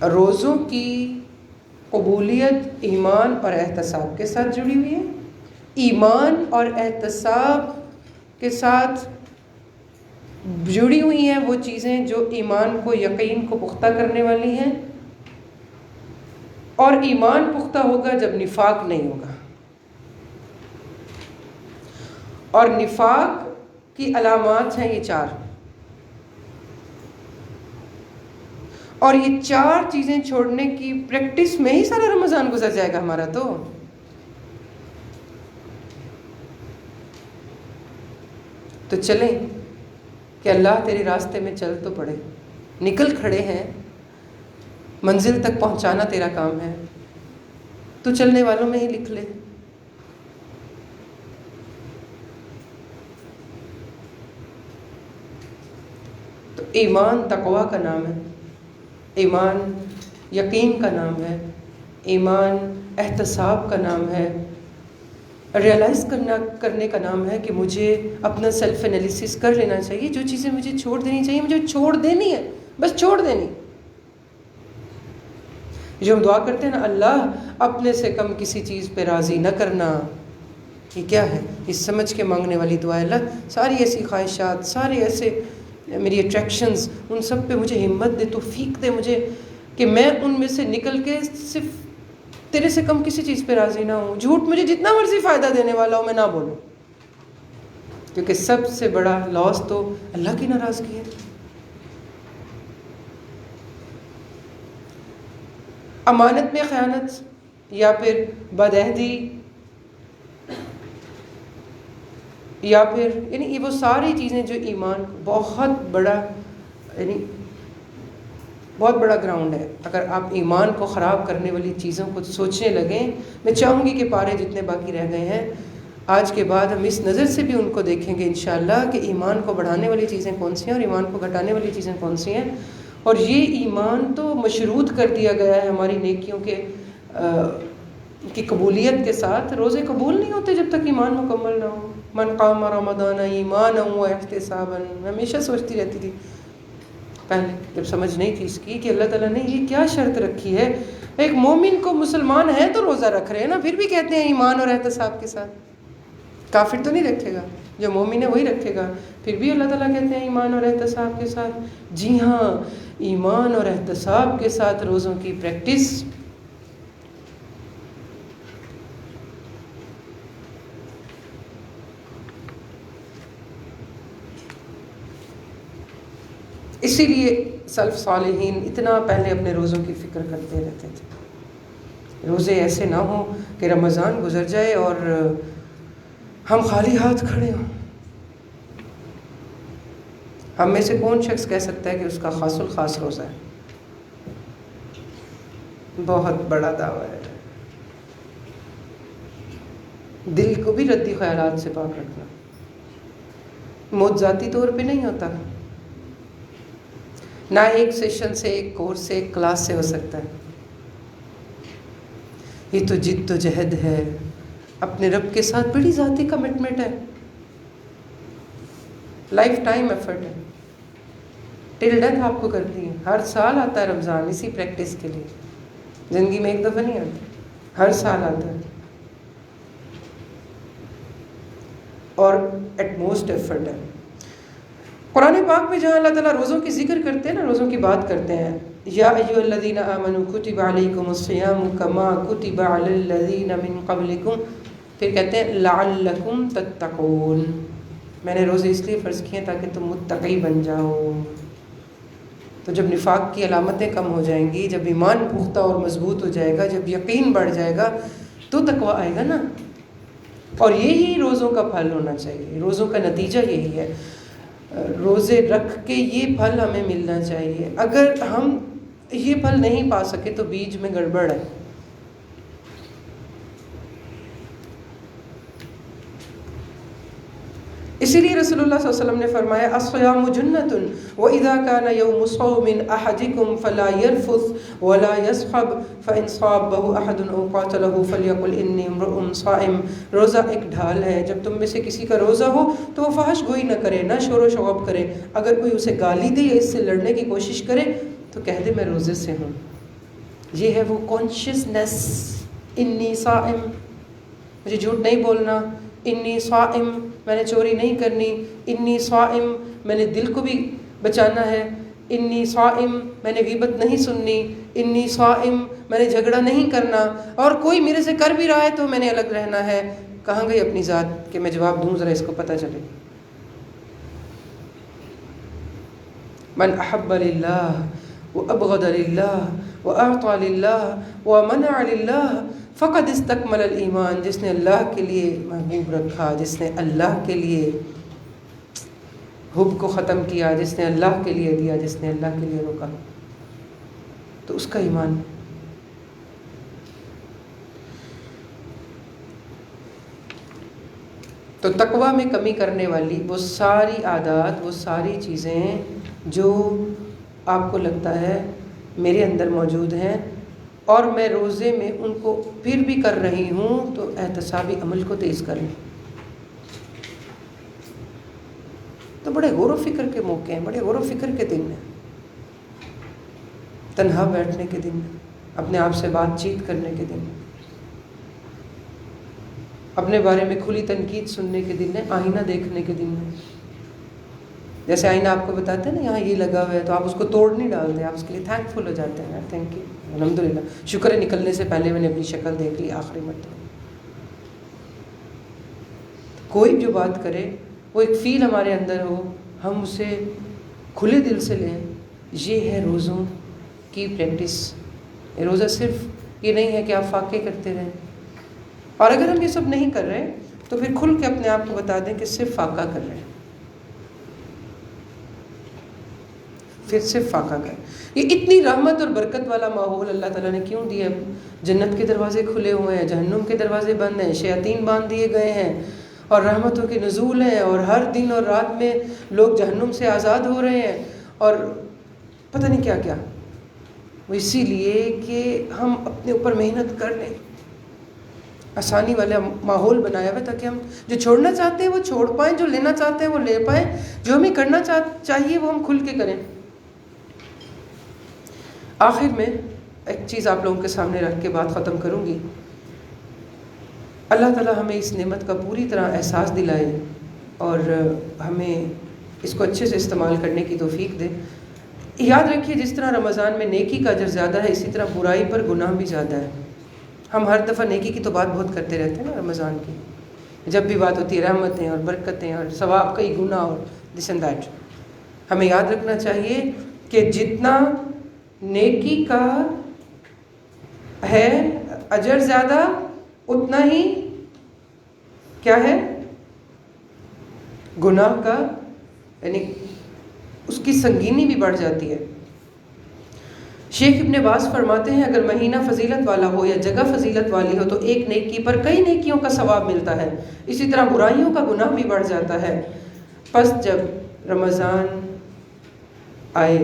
روزوں کی قبولیت ایمان اور احتساب کے ساتھ جڑی ہوئی ہے۔ ایمان اور احتساب کے ساتھ جڑی ہوئی ہیں وہ چیزیں جو ایمان کو، یقین کو پختہ کرنے والی ہیں، اور ایمان پختہ ہوگا جب نفاق نہیں ہوگا۔ اور نفاق کی علامات ہیں یہ 4، اور یہ 4 چیزیں چھوڑنے کی پریکٹس میں ہی سارا رمضان گزر جائے گا ہمارا۔ تو چلیں کہ اللہ تیرے راستے میں چل تو پڑے، نکل کھڑے ہیں، منزل تک پہنچانا تیرا کام ہے، تو چلنے والوں میں ہی لکھ لے۔ تو ایمان تقویٰ کا نام ہے، ایمان یقین کا نام ہے، ایمان احتساب کا نام ہے، ریئلائز کرنے کا نام ہے کہ مجھے اپنا سیلف انالیسس کر لینا چاہیے، جو چیزیں مجھے چھوڑ دینی چاہیے مجھے چھوڑ دینی ہے، بس چھوڑ دینی۔ جو ہم دعا کرتے ہیں نا، اللہ اپنے سے کم کسی چیز پہ راضی نہ کرنا، یہ کیا ہے؟ اس سمجھ کے مانگنے والی دعا ہے، اللہ ساری ایسی خواہشات، سارے ایسے میری اٹریکشنز، ان سب پہ مجھے ہمت دے، توفیق دے مجھے کہ میں ان میں سے نکل کے صرف تیرے سے کم کسی چیز پہ راضی نہ ہوں، جھوٹ مجھے جتنا مرضی فائدہ دینے والا ہو میں نہ بولوں، کیونکہ سب سے بڑا لاس تو اللہ کی ناراضگی ہے۔ امانت میں خیانت یا پھر بدعہدی یا پھر یعنی وہ ساری چیزیں جو ایمان بہت بڑا بہت بڑا گراؤنڈ ہے۔ اگر آپ ایمان کو خراب کرنے والی چیزوں کو سوچنے لگیں، میں چاہوں گی کہ پارے جتنے باقی رہ گئے ہیں آج کے بعد ہم اس نظر سے بھی ان کو دیکھیں گے انشاءاللہ کہ ایمان کو بڑھانے والی چیزیں کون سی ہیں اور ایمان کو گھٹانے والی چیزیں کون سی ہیں۔ اور یہ ایمان تو مشروط کر دیا گیا ہے ہماری نیکیوں کی قبولیت کے ساتھ۔ روزے قبول نہیں ہوتے جب تک ایمان مکمل نہ ہو۔ من قام رمضان ایمانا واحتسابا، میں ہمیشہ سوچتی رہتی تھی پہلے جب سمجھ نہیں تھی اس کی کہ اللہ تعالیٰ نے یہ کیا شرط رکھی ہے۔ ایک مومن کو مسلمان ہے تو روزہ رکھ رہے ہیں نا، پھر بھی کہتے ہیں ایمان اور احتساب کے ساتھ۔ کافر تو نہیں رکھے گا، جو مومن ہے وہی رکھے گا، پھر بھی اللہ تعالیٰ کہتے ہیں ایمان اور احتساب کے ساتھ۔ جی ہاں، ایمان اور احتساب کے ساتھ روزوں کی پریکٹس۔ اسی لیے سلف صالحین اتنا پہلے اپنے روزوں کی فکر کرتے رہتے تھے۔ روزے ایسے نہ ہوں کہ رمضان گزر جائے اور ہم خالی ہاتھ کھڑے ہوں۔ ہم میں سے کون شخص کہہ سکتا ہے کہ اس کا خاص الخاص روزہ ہے؟ بہت بڑا دعویٰ ہے۔ دل کو بھی ردی خیالات سے پاک رکھنا۔ موت ذاتی طور پہ نہیں ہوتا، نہ ایک سیشن سے، ایک کورس سے، ایک کلاس سے ہو سکتا ہے۔ یہ تو جد و جہد ہے، اپنے رب کے ساتھ بڑی ذاتی کمٹمنٹ ہے، لائف ٹائم ایفرٹ ہے، ٹل ڈیتھ آپ کو کرتی ہے۔ ہر سال آتا ہے رمضان اسی پریکٹس کے لیے، زندگی میں ایک دفعہ نہیں آتا، ہر سال آتا ہے، اور ایٹ موسٹ ایفرٹ ہے۔ قرآن پاک میں جہاں اللہ تعالیٰ روزوں کی ذکر کرتے ہیں نا، روزوں کی بات کرتے ہیں، یا ایھا الذین آمنوا کتب علیکم الصیام کما کتب علی الذین من قبلکم، پھر کہتے ہیں لعلکم تتقون، میں نے روزے اس لیے فرض کیے ہیں تاکہ تم متقی بن جاؤ۔ تو جب نفاق کی علامتیں کم ہو جائیں گی، جب ایمان پختہ اور مضبوط ہو جائے گا، جب یقین بڑھ جائے گا تو تقویٰ آئے گا نا۔ اور یہی روزوں کا پھل ہونا چاہیے، روزوں کا نتیجہ یہی ہے۔ روزے رکھ کے یہ پھل ہمیں ملنا چاہیے۔ اگر ہم یہ پھل نہیں پا سکے تو بیج میں گڑبڑ ہے۔ اسی لیے رسول اللہ صلی اللہ علیہ وسلم نے فرمایا الصیام جنۃ واذا کان یوم صوم احدکم فلا یرفث ولا یصخب فان صابه احد او قاتله فلیقل انی امرؤ صائم، روزہ ایک ڈھال ہے، جب تم میں سے کسی کا روزہ ہو تو وہ فحش گوئی نہ کرے، نہ شور و شغب کرے، اگر کوئی اسے گالی دے یا اس سے لڑنے کی کوشش کرے تو کہہ دے میں روزے سے ہوں۔ یہ ہے وہ کانشیسنس، انی صائم، مجھے جھوٹ نہیں بولنا، انی صائم، میں نے چوری نہیں کرنی، انی صائم، میں نے دل کو بھی بچانا ہے، انی صائم، میں نے غیبت نہیں سننی، انی صائم، میں نے جھگڑا نہیں کرنا، اور کوئی میرے سے کر بھی رہا ہے تو میں نے الگ رہنا ہے۔ کہاں گئی اپنی ذات کہ میں جواب دوں، ذرا اس کو پتہ چلے۔ من احب للہ وابغض للہ واعطى للہ ومنع للہ فقد استکمل الایمان، جس نے اللہ کے لیے محبوب رکھا، جس نے اللہ کے لیے حب کو ختم کیا، جس نے اللہ کے لیے دیا، جس نے اللہ کے لیے روکا، تو اس کا ایمان۔ تو تقویٰ میں کمی کرنے والی وہ ساری عادات، وہ ساری چیزیں جو آپ کو لگتا ہے میرے اندر موجود ہیں اور میں روزے میں ان کو پھر بھی کر رہی ہوں، تو احتسابی عمل کو تیز کریں۔ تو بڑے غور و فکر کے موقع ہیں، بڑے غور و فکر کے دن ہیں، تنہا بیٹھنے کے دن ہیں، اپنے آپ سے بات چیت کرنے کے دن ہیں، اپنے بارے میں کھلی تنقید سننے کے دن ہیں، آئینہ دیکھنے کے دن ہیں۔ جیسے آئینہ آپ کو بتاتے ہیں نا یہاں یہ لگا ہوا ہے، تو آپ اس کو توڑ نہیں ڈالتے، آپ اس کے لیے تھینک فل ہو جاتے ہیں، تھینک یو الحمدللہ، شکر ہے نکلنے سے پہلے میں نے اپنی شکل دیکھ لی آخری مرتبہ۔ کوئی جو بات کرے وہ ایک فیل ہمارے اندر ہو، ہم اسے کھلے دل سے لیں۔ یہ ہے روزوں کی پریکٹس۔ روزہ صرف یہ نہیں ہے کہ آپ فاقے کرتے رہیں، اور اگر ہم یہ سب نہیں کر رہے تو پھر کھل کے اپنے آپ کو بتا دیں کہ صرف فاقہ کر رہے ہیں، پھر صرف فاقہ کر۔ یہ اتنی رحمت اور برکت والا ماحول اللہ تعالیٰ نے کیوں دیا؟ جنت کے دروازے کھلے ہوئے ہیں، جہنم کے دروازے بند ہیں، شیاطین باندھ دیے گئے ہیں، اور رحمتوں کے نزول ہیں، اور ہر دن اور رات میں لوگ جہنم سے آزاد ہو رہے ہیں، اور پتہ نہیں کیا کیا۔ وہ اسی لیے کہ ہم اپنے اوپر محنت کر لیں، آسانی والا ماحول بنایا ہوا ہے تاکہ ہم جو چھوڑنا چاہتے ہیں وہ چھوڑ پائیں، جو لینا چاہتے ہیں وہ لے پائیں، جو ہمیں کرنا چاہیے وہ ہم کھل کے کریں۔ آخر میں ایک چیز آپ لوگوں کے سامنے رکھ کے بات ختم کروں گی۔ اللہ تعالیٰ ہمیں اس نعمت کا پوری طرح احساس دلائے اور ہمیں اس کو اچھے سے استعمال کرنے کی توفیق دے۔ یاد رکھیے جس طرح رمضان میں نیکی کا اجر زیادہ ہے، اسی طرح برائی پر گناہ بھی زیادہ ہے۔ ہم ہر دفعہ نیکی کی تو بات بہت کرتے رہتے ہیں نا رمضان کی، جب بھی بات ہوتی ہے رحمتیں اور برکتیں اور ثواب کئی گنا اور دس اینڈ دیٹ۔ ہمیں یاد رکھنا چاہیے کہ جتنا نیکی کا ہے اجر زیادہ، اتنا ہی کیا ہے گناہ کا، یعنی اس کی سنگینی بھی بڑھ جاتی ہے۔ شیخ ابن باز فرماتے ہیں اگر مہینہ فضیلت والا ہو یا جگہ فضیلت والی ہو تو ایک نیکی پر کئی نیکیوں کا ثواب ملتا ہے، اسی طرح برائیوں کا گناہ بھی بڑھ جاتا ہے۔ پس جب رمضان آئے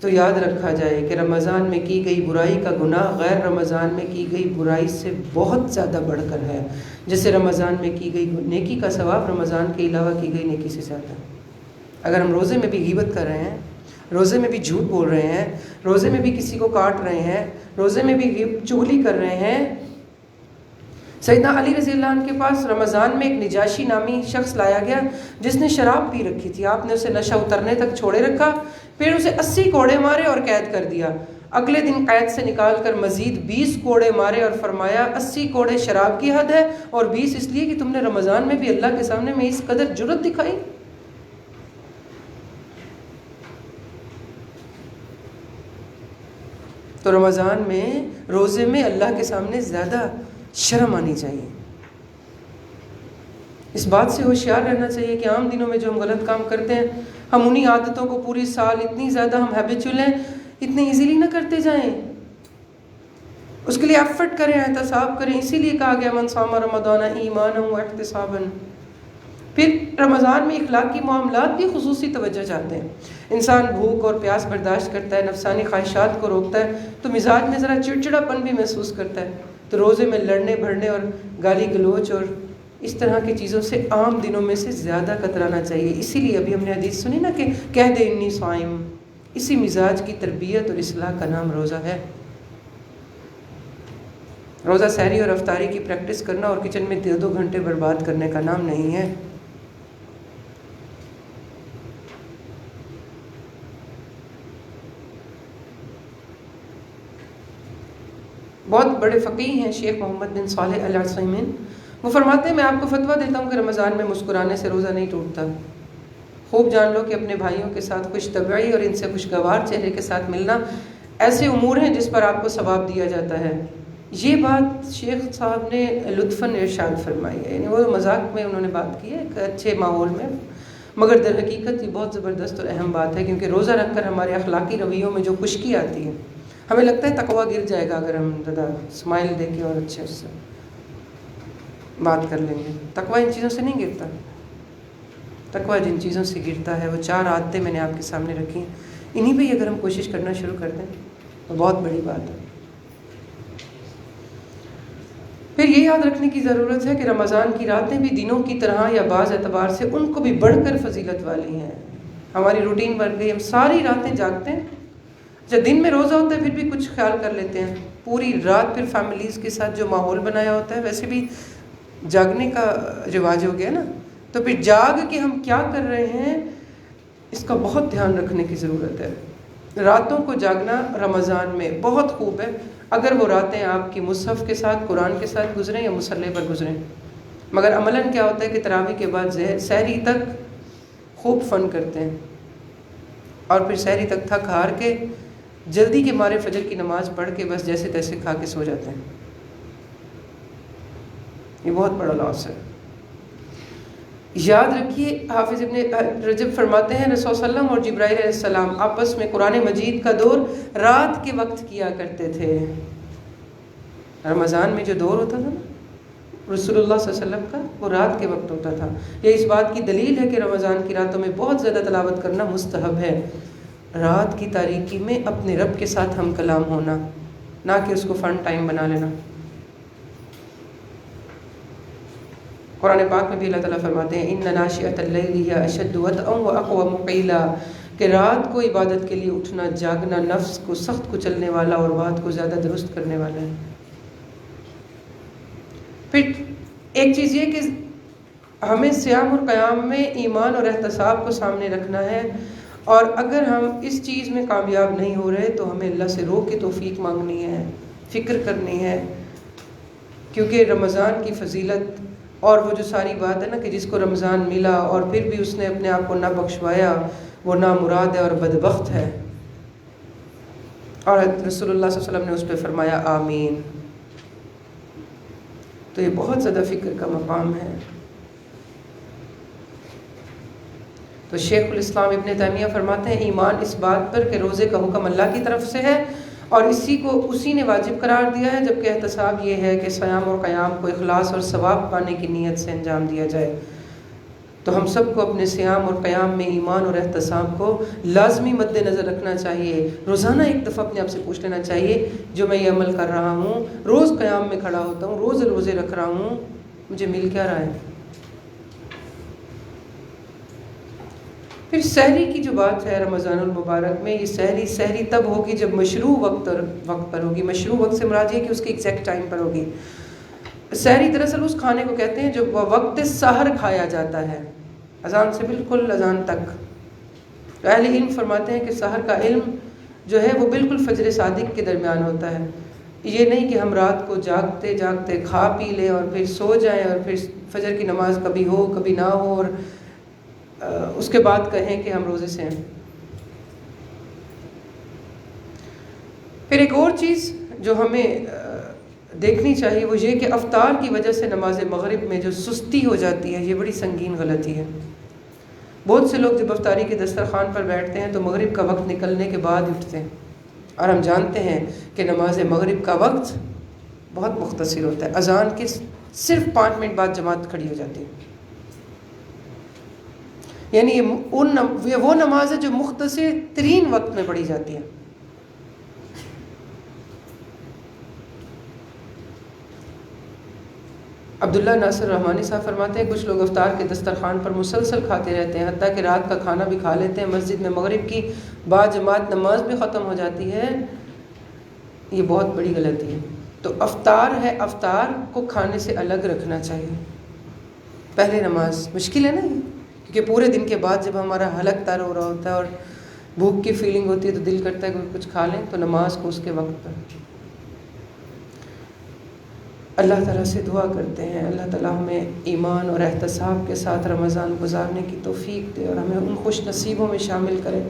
تو یاد رکھا جائے کہ رمضان میں کی گئی برائی کا گناہ غیر رمضان میں کی گئی برائی سے بہت زیادہ بڑھ کر ہے، جیسے رمضان میں کی گئی نیکی کا ثواب رمضان کے علاوہ کی گئی نیکی سے زیادہ ہے۔ اگر ہم روزے میں بھی غیبت کر رہے ہیں، روزے میں بھی جھوٹ بول رہے ہیں، روزے میں بھی کسی کو کاٹ رہے ہیں، روزے میں بھی چغلی کر رہے ہیں۔ سیدنا علی رضی اللہ عنہ کے پاس رمضان میں ایک نجاشی نامی شخص لایا گیا جس نے شراب پی رکھی تھی، آپ نے اسے نشہ اترنے تک چھوڑے رکھا، پھر اسے 80 کوڑے مارے اور قید کر دیا۔ اگلے دن قید سے نکال کر مزید 20 کوڑے مارے اور فرمایا 80 کوڑے شراب کی حد ہے اور 20 اس لیے کہ تم نے رمضان میں بھی اللہ کے سامنے میں اس قدر جرأت دکھائی۔ تو رمضان میں روزے میں اللہ کے سامنے زیادہ شرم آنی چاہیے، اس بات سے ہوشیار رہنا چاہیے کہ عام دنوں میں جو ہم غلط کام کرتے ہیں، ہم انہی عادتوں کو پوری سال اتنی زیادہ ہم ہیبیچول ہیں، اتنے ایزیلی نہ کرتے جائیں، اس کے لیے ایفرٹ کریں، احتساب کریں۔ اسی لیے کہا گیا من صام رمضان ایمانا واحتسابا۔ پھر رمضان میں اخلاقی معاملات بھی خصوصی توجہ چاہتے ہیں۔ انسان بھوک اور پیاس برداشت کرتا ہے، نفسانی خواہشات کو روکتا ہے، تو مزاج میں ذرا چڑچڑا پن بھی محسوس کرتا ہے، تو روزے میں لڑنے بھڑنے اور گالی گلوچ اور اس طرح کی چیزوں سے عام دنوں میں سے زیادہ کترانا چاہیے۔ اسی لیے ابھی ہم نے حدیث سنی نا کہ کہہ دے انی صائم۔ اسی مزاج کی تربیت اور اصلاح کا نام روزہ ہے۔ روزہ سحری اور افطاری کی پریکٹس کرنا اور کچن میں 2 گھنٹے برباد کرنے کا نام نہیں ہے۔ بہت بڑے فقیہ ہیں شیخ محمد بن صالح العثیمین، وہ فرماتے ہیں میں آپ کو فتویٰ دیتا ہوں کہ رمضان میں مسکرانے سے روزہ نہیں ٹوٹتا۔ خوب جان لو کہ اپنے بھائیوں کے ساتھ خوش طبعی اور ان سے خوشگوار چہرے کے ساتھ ملنا ایسے امور ہیں جس پر آپ کو ثواب دیا جاتا ہے۔ یہ بات شیخ صاحب نے لطفاً ارشاد فرمائی ہے، یعنی وہ مذاق میں انہوں نے بات کی ہے ایک اچھے ماحول میں، مگر در حقیقت یہ بہت زبردست اور اہم بات ہے، کیونکہ روزہ رکھ کر ہمارے اخلاقی رویوں میں جو خشکی آتی ہے، ہمیں لگتا ہے تقویٰ گر جائے گا اگر ہم ذرا اسمائل دے کے اور اچھے سے بات کر لیں گے۔ تقویٰ ان چیزوں سے نہیں گرتا، تقویٰ جن چیزوں سے گرتا ہے وہ 4 عادتیں میں نے آپ کے سامنے رکھی ہیں، انہی پہ اگر ہم کوشش کرنا شروع کر دیں تو بہت بڑی بات ہے۔ پھر یہ یاد رکھنے کی ضرورت ہے کہ رمضان کی راتیں بھی دنوں کی طرح یا بعض اعتبار سے ان کو بھی بڑھ کر فضیلت والی ہیں۔ ہماری روٹین بن گئی، ہم ساری راتیں جاگتے ہیں، جب دن میں روزہ ہوتا ہے پھر بھی کچھ خیال کر لیتے ہیں، پوری رات پھر فیملیز کے ساتھ جو ماحول بنایا ہوتا ہے، ویسے بھی جاگنے کا رواج ہو گیا نا، تو پھر جاگ کے ہم کیا کر رہے ہیں اس کا بہت دھیان رکھنے کی ضرورت ہے۔ راتوں کو جاگنا رمضان میں بہت خوب ہے، اگر وہ راتیں آپ کی مصحف کے ساتھ، قرآن کے ساتھ گزریں یا مصلے پر گزریں۔ مگر عملاً کیا ہوتا ہے کہ تراویح کے بعد سحری تک خوب فن کرتے ہیں، اور پھر سحری تک تھک ہار کے جلدی کے مارے فجر کی نماز پڑھ کے بس جیسے تیسے کھا کے سو جاتے ہیں۔ یہ بہت بڑا لاس ہے۔ یاد رکھیے، حافظ ابن رجب فرماتے ہیں رسول صلی اللہ علیہ وسلم اور جبرائیل علیہ السلام آپس میں قرآن مجید کا دور رات کے وقت کیا کرتے تھے۔ رمضان میں جو دور ہوتا تھا نا رسول اللہ صلی اللہ علیہ وسلم کا، وہ رات کے وقت ہوتا تھا۔ یہ اس بات کی دلیل ہے کہ رمضان کی راتوں میں بہت زیادہ تلاوت کرنا مستحب ہے۔ رات کی تاریکی میں اپنے رب کے ساتھ ہم کلام ہونا، نہ کہ اس کو فن ٹائم بنا لینا۔ قرآن پاک میں بھی اللہ تعالیٰ فرماتے ہیں ان ناشئۃ اللیل ہی اشد وطئا واقوم قیلا، کہ رات کو عبادت کے لیے اٹھنا جاگنا نفس کو سخت کچلنے والا اور بات کو زیادہ درست کرنے والا ہے۔ پھر ایک چیز یہ کہ ہمیں صیام اور قیام میں ایمان اور احتساب کو سامنے رکھنا ہے، اور اگر ہم اس چیز میں کامیاب نہیں ہو رہے تو ہمیں اللہ سے روح کی توفیق مانگنی ہے، فکر کرنی ہے، کیونکہ رمضان کی فضیلت اور وہ جو ساری بات ہے نا کہ جس کو رمضان ملا اور پھر بھی اس نے اپنے آپ کو نہ بخشوایا، وہ نامراد ہے اور بدبخت ہے۔ اور رسول اللہ صلی اللہ علیہ وسلم نے اس پہ فرمایا آمین۔ تو یہ بہت زیادہ فکر کا مقام ہے۔ تو شیخ الاسلام ابن تیمیہ فرماتے ہیں ایمان اس بات پر کہ روزے کا حکم اللہ کی طرف سے ہے اور اسی نے واجب قرار دیا ہے، جبکہ احتساب یہ ہے کہ صیام اور قیام کو اخلاص اور ثواب پانے کی نیت سے انجام دیا جائے۔ تو ہم سب کو اپنے صیام اور قیام میں ایمان اور احتساب کو لازمی مد نظر رکھنا چاہیے۔ روزانہ ایک دفعہ اپنے آپ سے پوچھ لینا چاہیے جو میں یہ عمل کر رہا ہوں، روز قیام میں کھڑا ہوتا ہوں، روز روزے رکھ رہا ہوں، مجھے مل کیا رہا ہے؟ پھر سحری کی جو بات ہے رمضان المبارک میں، یہ سحری تب ہوگی جب مشروع وقت پر ہوگی۔ مشروع وقت سے مراد یہ کہ اس کے ایگزیکٹ ٹائم پر ہوگی۔ سحری دراصل اس کھانے کو کہتے ہیں جو وقت سحر کھایا جاتا ہے، اذان سے بالکل اذان تک۔ تو اہل علم فرماتے ہیں کہ سحر کا علم جو ہے وہ بالکل فجر صادق کے درمیان ہوتا ہے۔ یہ نہیں کہ ہم رات کو جاگتے جاگتے کھا پی لیں اور پھر سو جائیں اور پھر فجر کی نماز کبھی ہو کبھی نہ ہو اور اس کے بعد کہیں کہ ہم روزے سے ہیں۔ پھر ایک اور چیز جو ہمیں دیکھنی چاہیے وہ یہ کہ افطار کی وجہ سے نماز مغرب میں جو سستی ہو جاتی ہے، یہ بڑی سنگین غلطی ہے۔ بہت سے لوگ جب افطاری کے دسترخوان پر بیٹھتے ہیں تو مغرب کا وقت نکلنے کے بعد اٹھتے ہیں، اور ہم جانتے ہیں کہ نماز مغرب کا وقت بہت مختصر ہوتا ہے۔ اذان کے صرف 5 منٹ بعد جماعت کھڑی ہو جاتی ہے، یعنی یہ وہ نماز ہے جو مختصر ترین وقت میں پڑھی جاتی ہے۔ عبداللہ ناصر رحمانی صاحب فرماتے ہیں کچھ لوگ افطار کے دسترخوان پر مسلسل کھاتے رہتے ہیں، حتیٰ کہ رات کا کھانا بھی کھا لیتے ہیں، مسجد میں مغرب کی بعد جماعت نماز بھی ختم ہو جاتی ہے۔ یہ بہت بڑی غلطی ہے۔ تو افطار ہے، افطار کو کھانے سے الگ رکھنا چاہیے۔ پہلے نماز مشکل ہے نا، کیونکہ پورے دن کے بعد جب ہمارا حلق تر ہو رہا ہوتا ہے اور بھوک کی فیلنگ ہوتی ہے تو دل کرتا ہے کہ کچھ کھا لیں، تو نماز کو اس کے وقت پر۔ اللہ تعالیٰ سے دعا کرتے ہیں اللہ تعالیٰ ہمیں ایمان اور احتساب کے ساتھ رمضان گزارنے کی توفیق دے، اور ہمیں ان خوش نصیبوں میں شامل کرے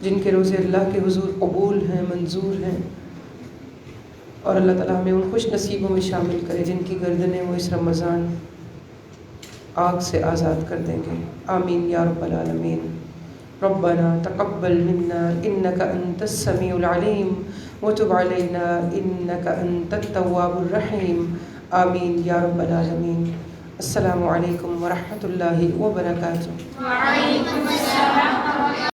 جن کے روزے اللہ کے حضور قبول ہیں، منظور ہیں، اور اللہ تعالیٰ ہمیں ان خوش نصیبوں میں شامل کرے جن کی گردنیں وہ اس رمضان آگ سے آزاد کر دیں گے۔ آمین یا رب العالمین۔ ربنا تقبل منا انك انت السميع العليم وتب علينا انك انت التواب الرحيم۔ آمین یا رب العالمین۔ السلام علیکم ورحمۃ اللہ وبرکاتہ۔